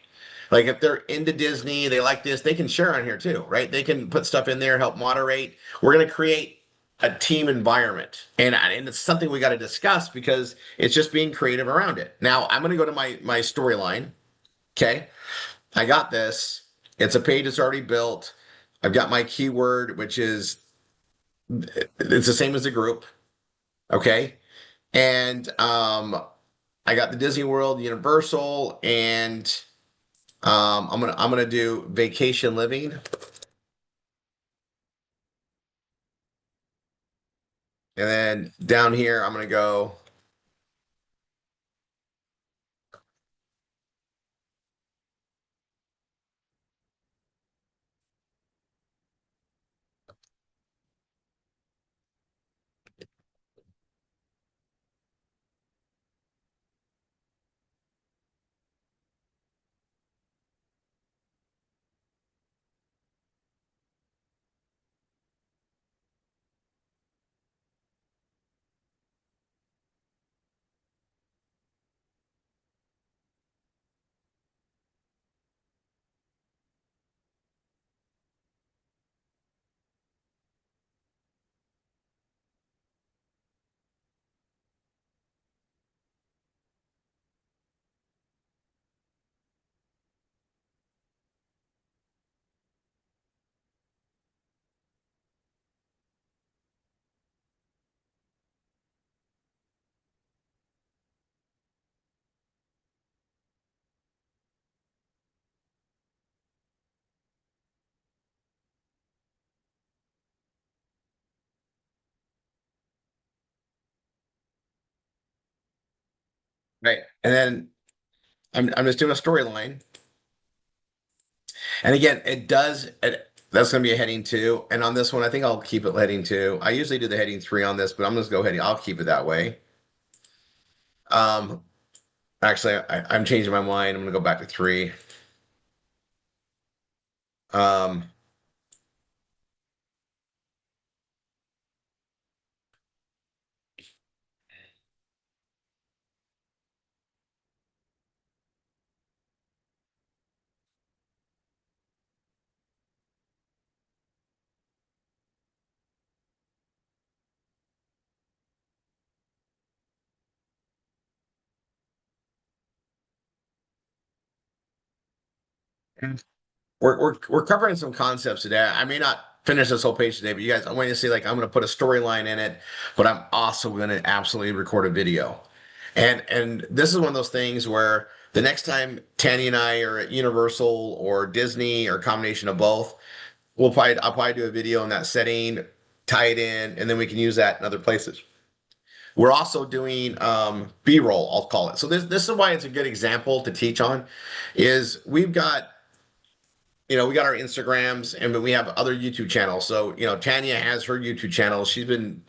Like if they're into Disney, they like this, they can share on here too, right? They can put stuff in there, help moderate. We're going to create a team environment. And it's something we got to discuss because it's just being creative around it. Now, I'm going to go to my storyline. Okay. I got this. It's a page that's already built. I've got my keyword, which is it's the same as the group. Okay. And I got the Disney World, Universal, and I'm gonna do vacation living, and then down here I'm gonna go. Right, and then I'm just doing a storyline, and again that's gonna be a heading two, and on this one I think I'll keep it heading two. I usually do the heading three on this, but I'm just go heading. I'll keep it that way. Um, Actually, I'm changing my mind. I'm gonna go back to three. Um, we're covering some concepts today. I may not finish this whole page today, but you guys, I want you to see, like, I'm going to put a storyline in it, but I'm also going to absolutely record a video. And this is one of those things where the next time Tanny and I are at Universal or Disney or a combination of both, I'll probably do a video in that setting, tie it in, and then we can use that in other places. We're also doing B-roll, I'll call it. So this is why it's a good example to teach on, is we've got, we got our Instagrams and we have other YouTube channels. So, Tanya has her YouTube channel. She's been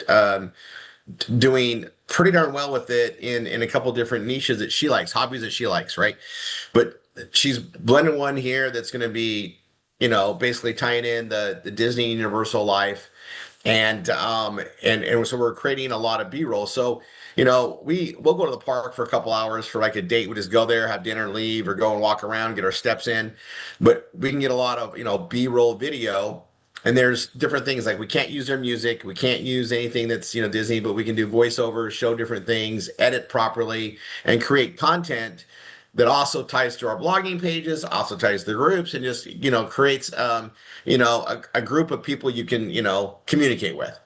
doing pretty darn well with it in a couple different niches that she likes, hobbies that she likes, right? But she's blending one here that's going to be, basically tying in the Disney Universal life, and so we're creating a lot of B-roll. So, we'll go to the park for a couple hours for like a date. We just go there, have dinner, leave, or go and walk around, get our steps in. But we can get a lot of, B-roll video. And there's different things like we can't use their music, we can't use anything that's Disney, but we can do voiceovers, show different things, edit properly, and create content that also ties to our blogging pages, also ties to the groups, and just creates a group of people you can communicate with.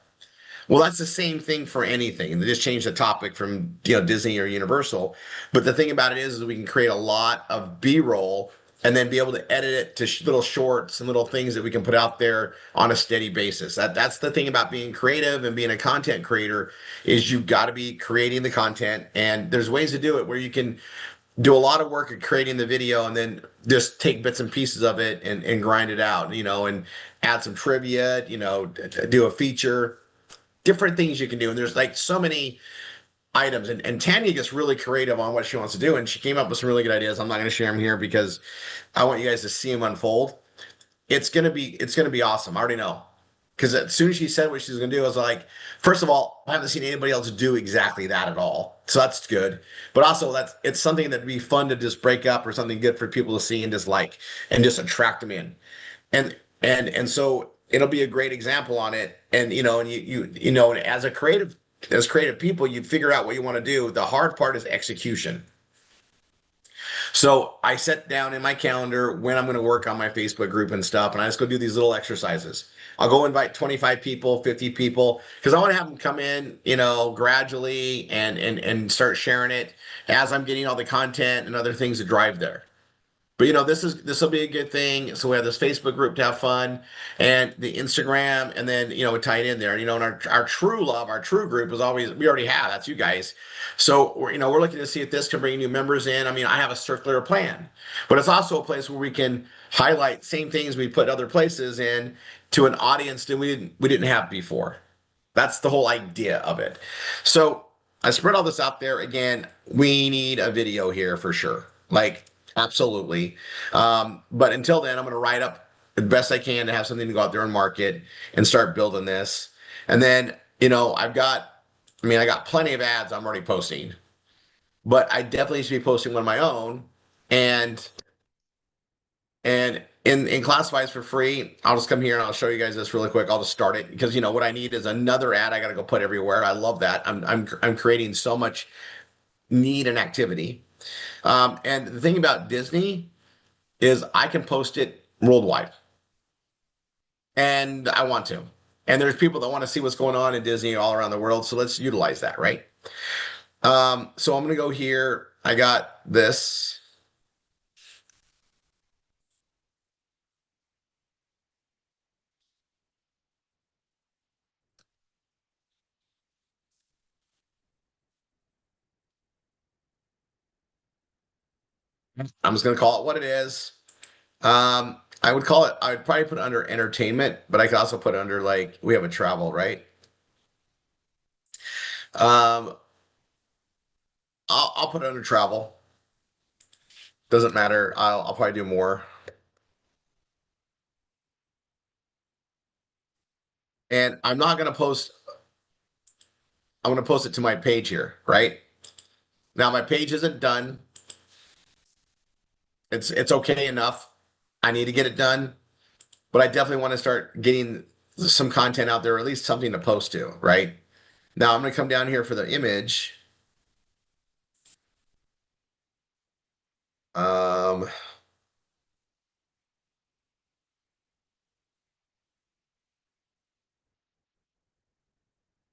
Well, that's the same thing for anything. They just change the topic from Disney or Universal. But the thing about it is we can create a lot of B-roll and then be able to edit it to little shorts and little things that we can put out there on a steady basis. That's the thing about being creative and being a content creator, is you've got to be creating the content, and there's ways to do it where you can do a lot of work at creating the video and then just take bits and pieces of it and grind it out, and add some trivia, do a feature, different things you can do. And there's like so many items, and Tanya gets really creative on what she wants to do. And she came up with some really good ideas. I'm not going to share them here because I want you guys to see them unfold. It's going to be awesome. I already know. Because as soon as she said what she's going to do, I was like, first of all, I haven't seen anybody else do exactly that at all. So that's good. But also it's something that'd be fun to just break up, or something good for people to see and just like, and just attract them in. And so it'll be a great example on it. And and as creative people, you figure out what you want to do. The hard part is execution. So I set down in my calendar when I'm going to work on my Facebook group and stuff, and I just go do these little exercises. I'll go invite 25 people, 50 people, because I want to have them come in, gradually and start sharing it as I'm getting all the content and other things to drive there. But this will be a good thing. So we have this Facebook group to have fun, and the Instagram, and then we tie it in there. And our true love, our true group is always, we already have, that's you guys. So we're looking to see if this can bring new members in. I mean, I have a circular plan, but it's also a place where we can highlight same things we put other places in to an audience that we didn't have before. That's the whole idea of it. So I spread all this out there. Again, we need a video here for sure. Like, absolutely. But until then, I'm going to write up the best I can to have something to go out there and market and start building this. And then, I got plenty of ads I'm already posting, but I definitely should be posting one of my own. And in classifieds for free, I'll just come here and I'll show you guys this really quick. I'll just start it because what I need is another ad I got to go put everywhere. I love that. I'm creating so much need and activity. And the thing about Disney is I can post it worldwide, and I want to. And there's people that want to see what's going on in Disney all around the world. So let's utilize that, right? So I'm going to go here. I got this. I'm just going to call it what it is. I would probably put it under entertainment, but I could also put it under, like, we have a travel, right? Um, I'll put it under travel. Doesn't matter. I'll probably do more. And I'm going to post it to my page here, right? Now my page isn't done. It's okay enough. I need to get it done, but I definitely want to start getting some content out there, or at least something to post to, right? Now I'm going to come down here for the image. Um,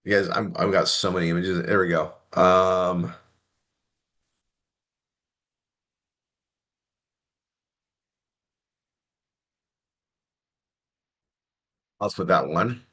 You guys, I've got so many images. There we go. I'll put that one.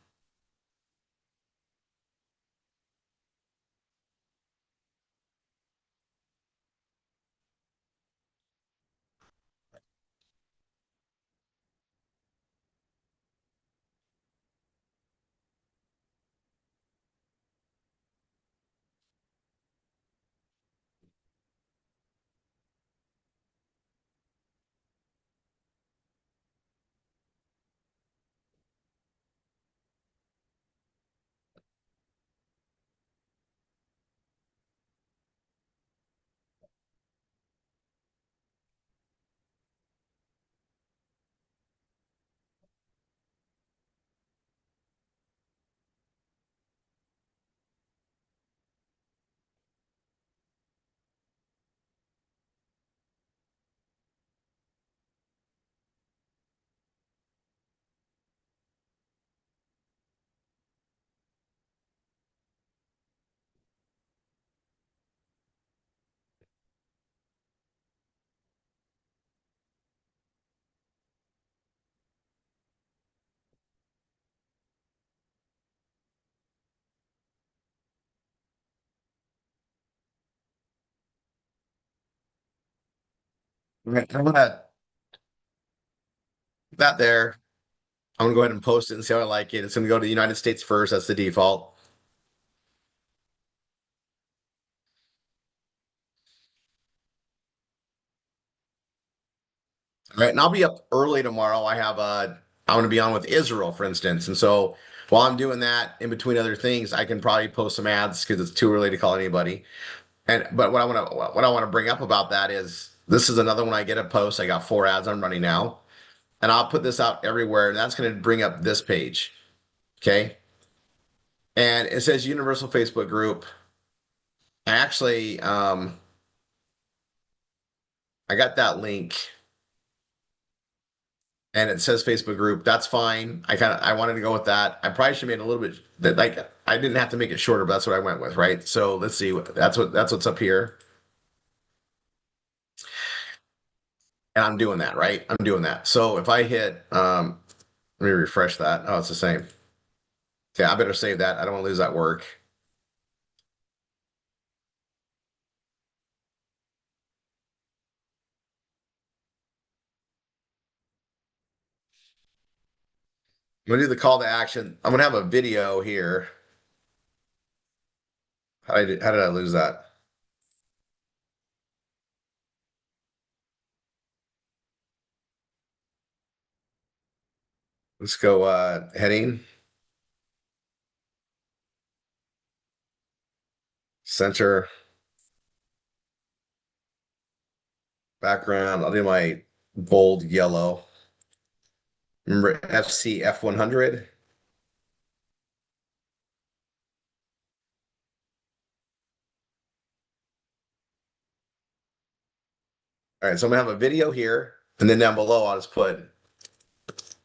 Okay, I'm gonna that there. I'm gonna go ahead and post it and see how I like it. It's gonna go to the United States first. That's the default. All right, and I'll be up early tomorrow. I'm gonna be on with Israel, for instance. And so while I'm doing that, in between other things, I can probably post some ads because it's too early to call anybody. And but what I want to bring up about that is this is another one I get a post. I got 4 ads I'm running now, and I'll put this out everywhere, and that's gonna bring up this page. Okay. And it says Universal Facebook Group. Actually, I got that link and it says Facebook group. That's fine. I wanted to go with that. I probably should have made it a little bit that like I didn't have to make it shorter, but that's what I went with, right? So let's see that's what's up here. And I'm doing that, right? I'm doing that. So if I hit let me refresh that. Oh, it's the same. Yeah, I better save that. I don't want to lose that work. I'm gonna do the call to action. I'm gonna have a video here. How did I lose that? Let's go heading, center, background. I'll do my bold yellow. Remember FC F100? All right, so I'm gonna have a video here, and then down below I'll just put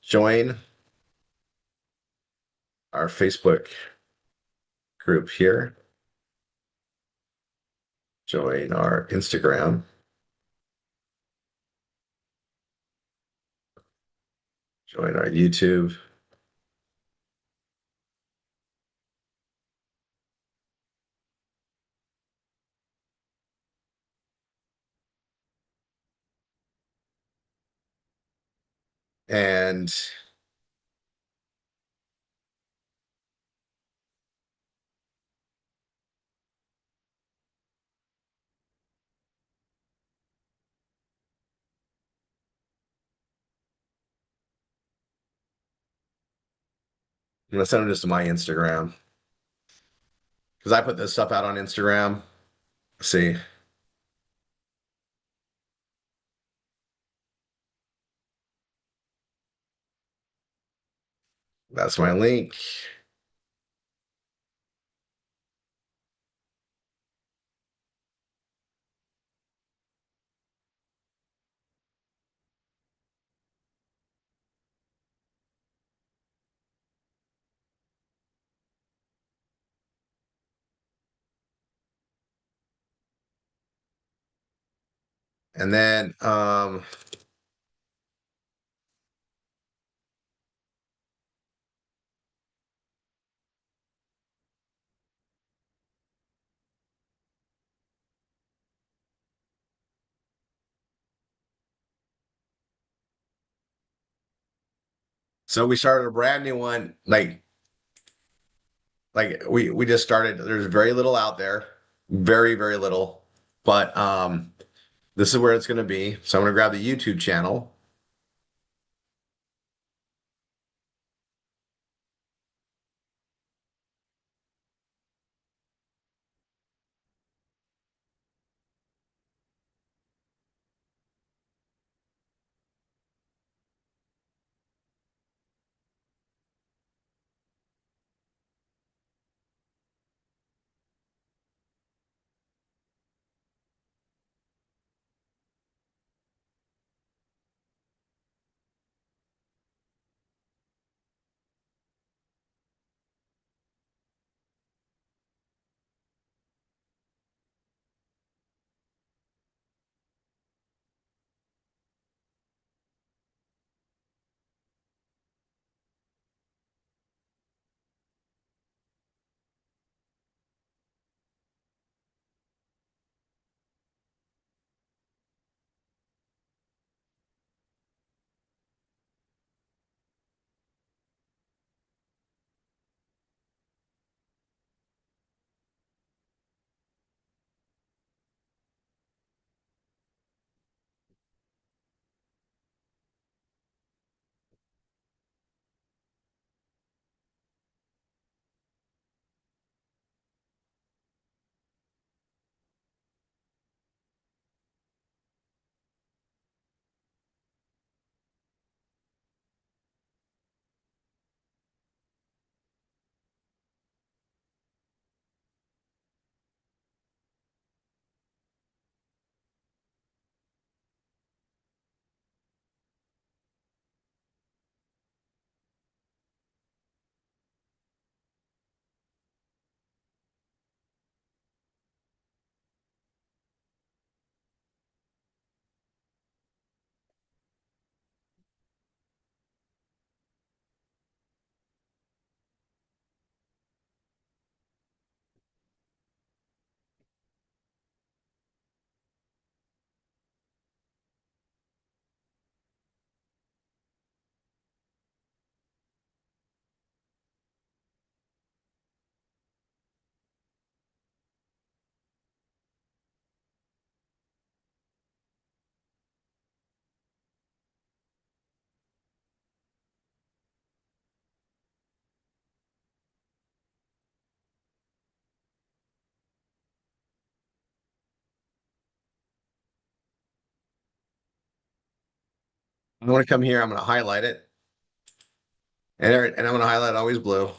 join our Facebook group here, join our Instagram, join our YouTube, and I'm gonna send them just to my Instagram because I put this stuff out on Instagram. Let's see, that's my link. And then so we started a brand new one, like we just started. There's very little out there, very, very little. But this is where it's gonna be. So I'm gonna grab the YouTube channel. I'm gonna come here. I'm gonna highlight it, and I'm gonna highlight always blue.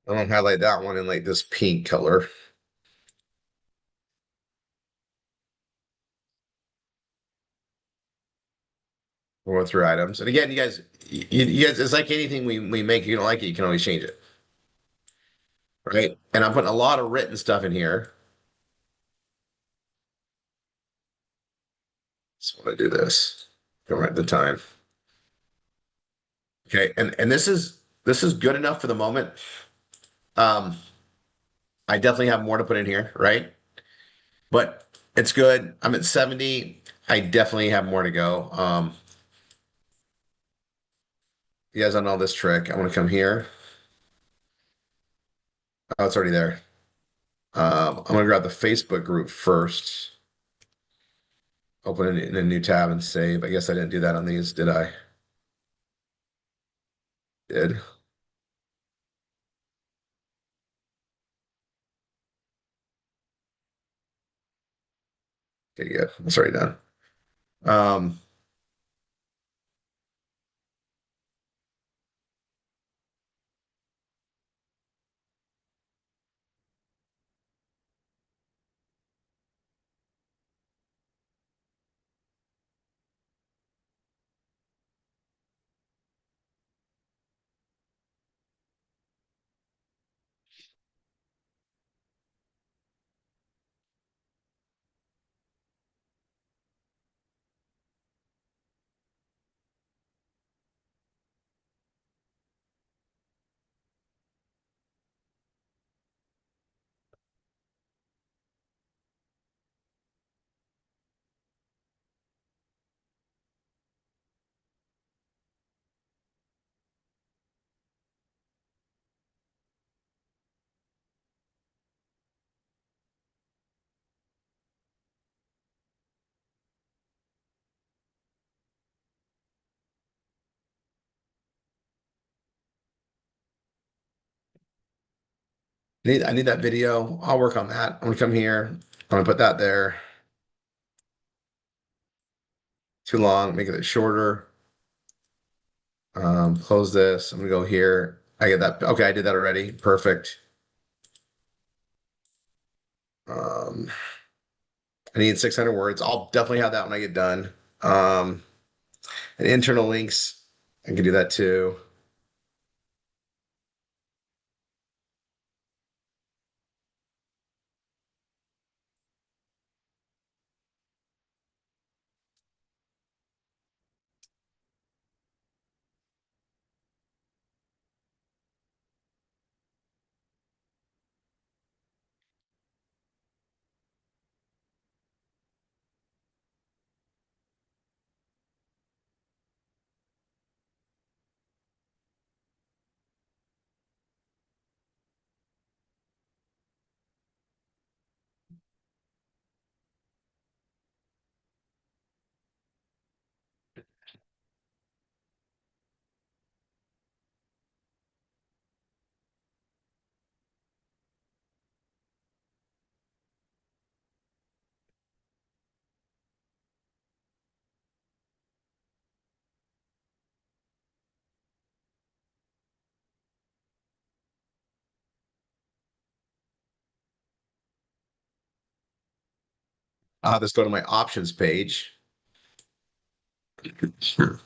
I'm gonna highlight that one in like this pink color. We'll go through items. And again, you guys, it's like anything we make, you don't like it, you can always change it. Right? And I'm putting a lot of written stuff in here. So I want to do this. Go right at the time. Okay, and this is good enough for the moment. Um, I definitely have more to put in here, right? But it's good. I'm at 70. I definitely have more to go. You guys don't know this trick. I want to come here. Oh, it's already there. I'm gonna grab the Facebook group first. Open it in a new tab and save. I guess I didn't do that on these, did I? Did. Okay, good. It's already done. Um, I need that video. I'll work on that. I'm gonna come here. I'm gonna put that there. Too long, make it shorter. Close this. I'm gonna go here. I get that. Okay, I did that already. Perfect. Um, I need 600 words. I'll definitely have that when I get done. Um, and internal links, I can do that too. I'll have this go to my options page. Sure.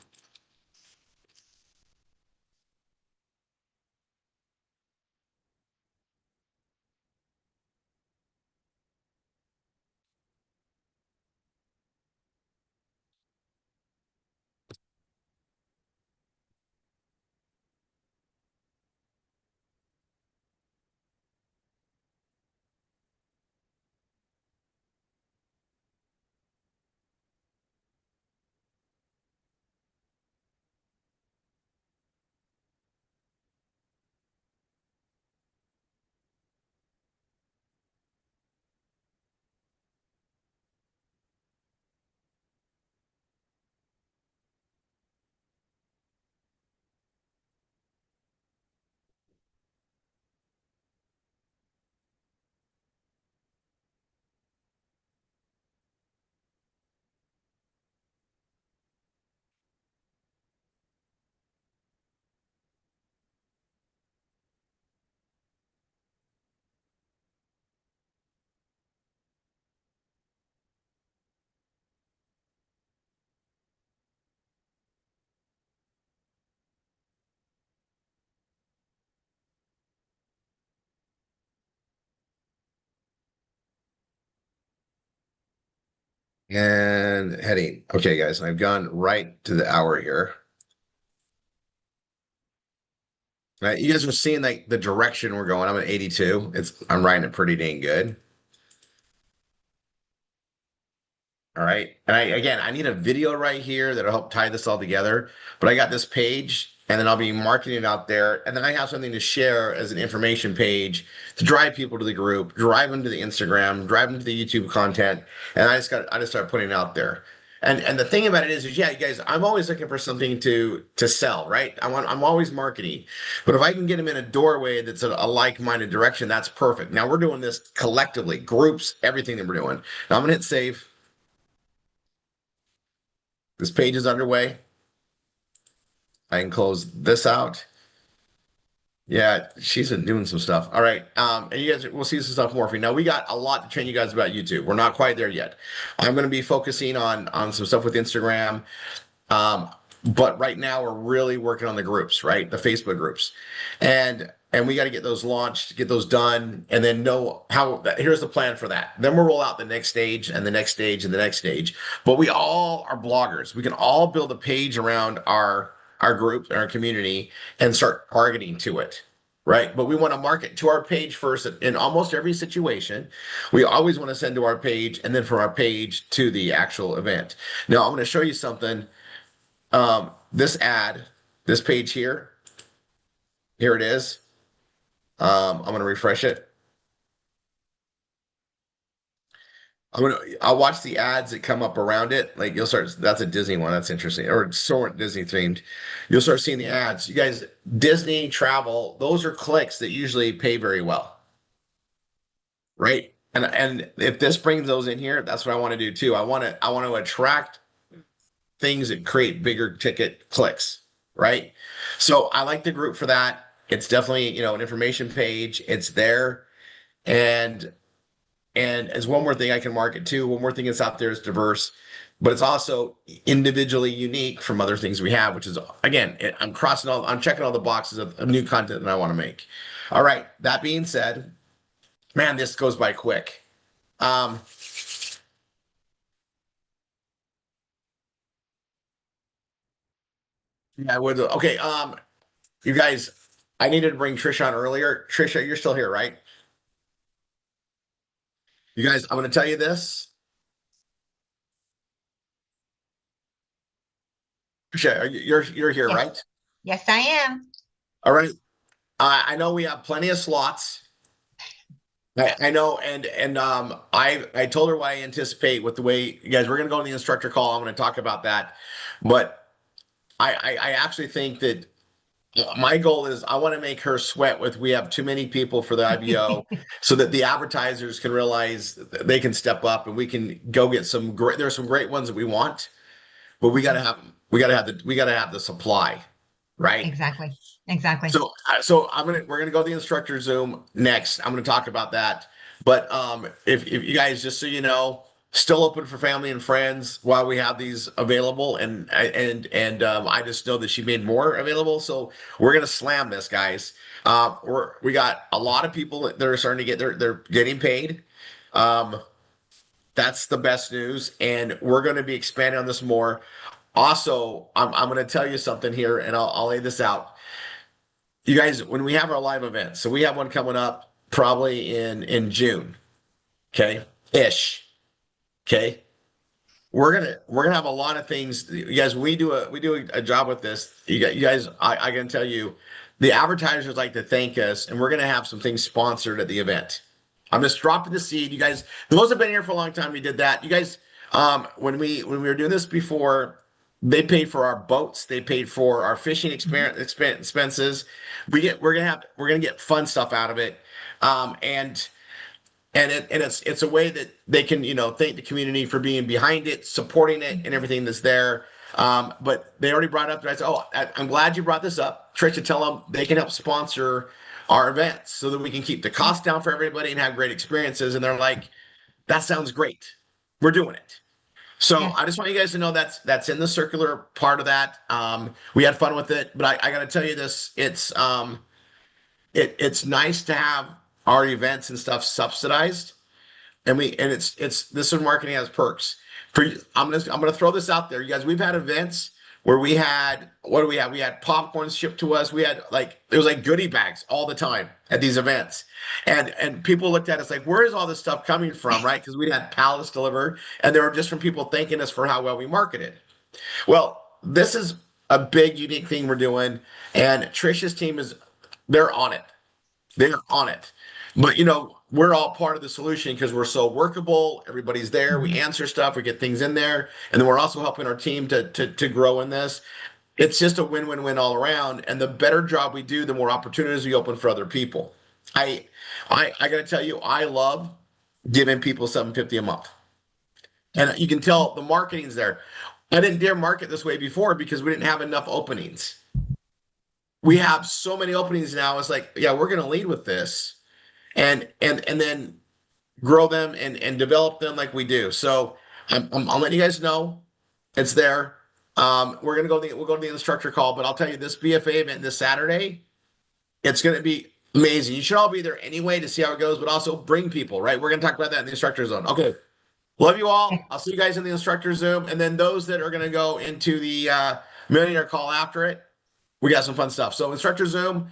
And heading. Okay, guys, I've gone right to the hour here. Right, you guys are seeing like the direction we're going. I'm at 82. I'm writing it pretty dang good. All right. And I need a video right here that'll help tie this all together. But I got this page and then I'll be marketing it out there. And then I have something to share as an information page to drive people to the group, drive them to the Instagram, drive them to the YouTube content. And I just start putting it out there. And the thing about it is yeah, you guys, I'm always looking for something to sell, right? I'm always marketing. But if I can get them in a doorway that's a like-minded direction, that's perfect. Now we're doing this collectively, groups, everything that we're doing. Now I'm gonna hit save. This page is underway. I can close this out. Yeah, she's been doing some stuff. All right. And you guys will see some stuff morphing. Now we got a lot to train you guys about YouTube. We're not quite there yet. I'm going to be focusing on some stuff with Instagram. Um, but right now we're really working on the groups, right? The Facebook groups. And we got to get those launched, get those done, and then know how here's the plan for that. Then we'll roll out the next stage and the next stage and the next stage. But we all are bloggers. We can all build a page around our group, our community, and start targeting to it. Right. But we want to market to our page first in almost every situation. We always want to send to our page and then from our page to the actual event. Now, I'm going to show you something. This page here it is. I'm going to refresh it. I'll watch the ads that come up around it. Like that's a Disney one. That's interesting. Or sort of Disney themed. You'll start seeing the ads. You guys, Disney travel, those are clicks that usually pay very well. Right. And if this brings those in here, that's what I want to do too. I want to attract things that create bigger ticket clicks. Right. So I like the group for that. It's definitely, an information page. It's there. And as one more thing I can market too, one more thing that's out there is diverse, but it's also individually unique from other things we have, which is again, I'm checking all the boxes of new content that I want to make. All right. That being said, man, this goes by quick. Um, yeah, I would. Okay. You guys, I needed to bring Trisha on earlier. Trisha, you're still here, right? You guys, I'm going to tell you this. Trisha, you're here, Yes. right? Yes, I am. All right. I know we have plenty of slots. I know, and I told her what I anticipate with the way you guys. We're going to go on the instructor call. I'm going to talk about that, but I actually think that my goal is I want to make her sweat with we have too many people for the IBO so that the advertisers can realize they can step up and we can go get some great. There are some great ones that we want, but we got to have the supply, right? Exactly. Exactly. So we're gonna go to the instructor Zoom next. I'm gonna talk about that. But if you guys, just so you know, still open for family and friends while we have these available, and I just know that she made more available, so we're gonna slam this, guys. We got a lot of people that are starting to they're getting paid. Um, that's the best news, and we're going to be expanding on this more. Also, I'm going to tell you something here, and I'll lay this out. You guys, when we have our live events, so we have one coming up probably in June, okay, ish, okay. We're gonna have a lot of things, you guys. We do a job with this. You guys, I can tell you, the advertisers like to thank us, and we're gonna have some things sponsored at the event. I'm just dropping the seed. You guys, those have been here for a long time. We did that. You guys, when we were doing this before, they paid for our boats. They paid for our fishing expenses. We're gonna get fun stuff out of it, and it's a way that they can thank the community for being behind it, supporting it, and everything that's there. But they already brought up. I said, "Oh, I'm glad you brought this up, Trisha. Tell them they can help sponsor our events so that we can keep the cost down for everybody and have great experiences." And they're like, "That sounds great. We're doing it." So Yeah. I just want you guys to know that's in the circular part of that. We had fun with it, but I got to tell you this: it's nice to have our events and stuff subsidized, and it's this one marketing has perks. I'm gonna throw this out there, you guys. We've had events where we had what do we have? We had popcorn shipped to us. We had like it was like goodie bags all the time at these events, and people looked at us like, where is all this stuff coming from, right? Because we had pallets delivered, and they were just from people thanking us for how well we marketed. Well, this is a big unique thing we're doing, and Trisha's team is they're on it. They're on it. But we're all part of the solution because we're so workable. Everybody's there. We answer stuff. We get things in there, and then we're also helping our team to grow in this. It's just a win-win-win all around. And the better job we do, the more opportunities we open for other people. I got to tell you, I love giving people $750 a month, and you can tell the marketing's there. I didn't dare market this way before because we didn't have enough openings. We have so many openings now. It's like, yeah, we're going to lead with this, and then grow them and develop them like we do. So I'll let you guys know it's there. We'll go to the instructor call, but I'll tell you this BFA event this Saturday, it's going to be amazing. You should all be there anyway to see how it goes, but also bring people, right? We're going to talk about that in the instructor zone. Okay. Love you all. I'll see you guys in the instructor Zoom. And then those that are going to go into the millionaire call after it, we got some fun stuff. So instructor Zoom,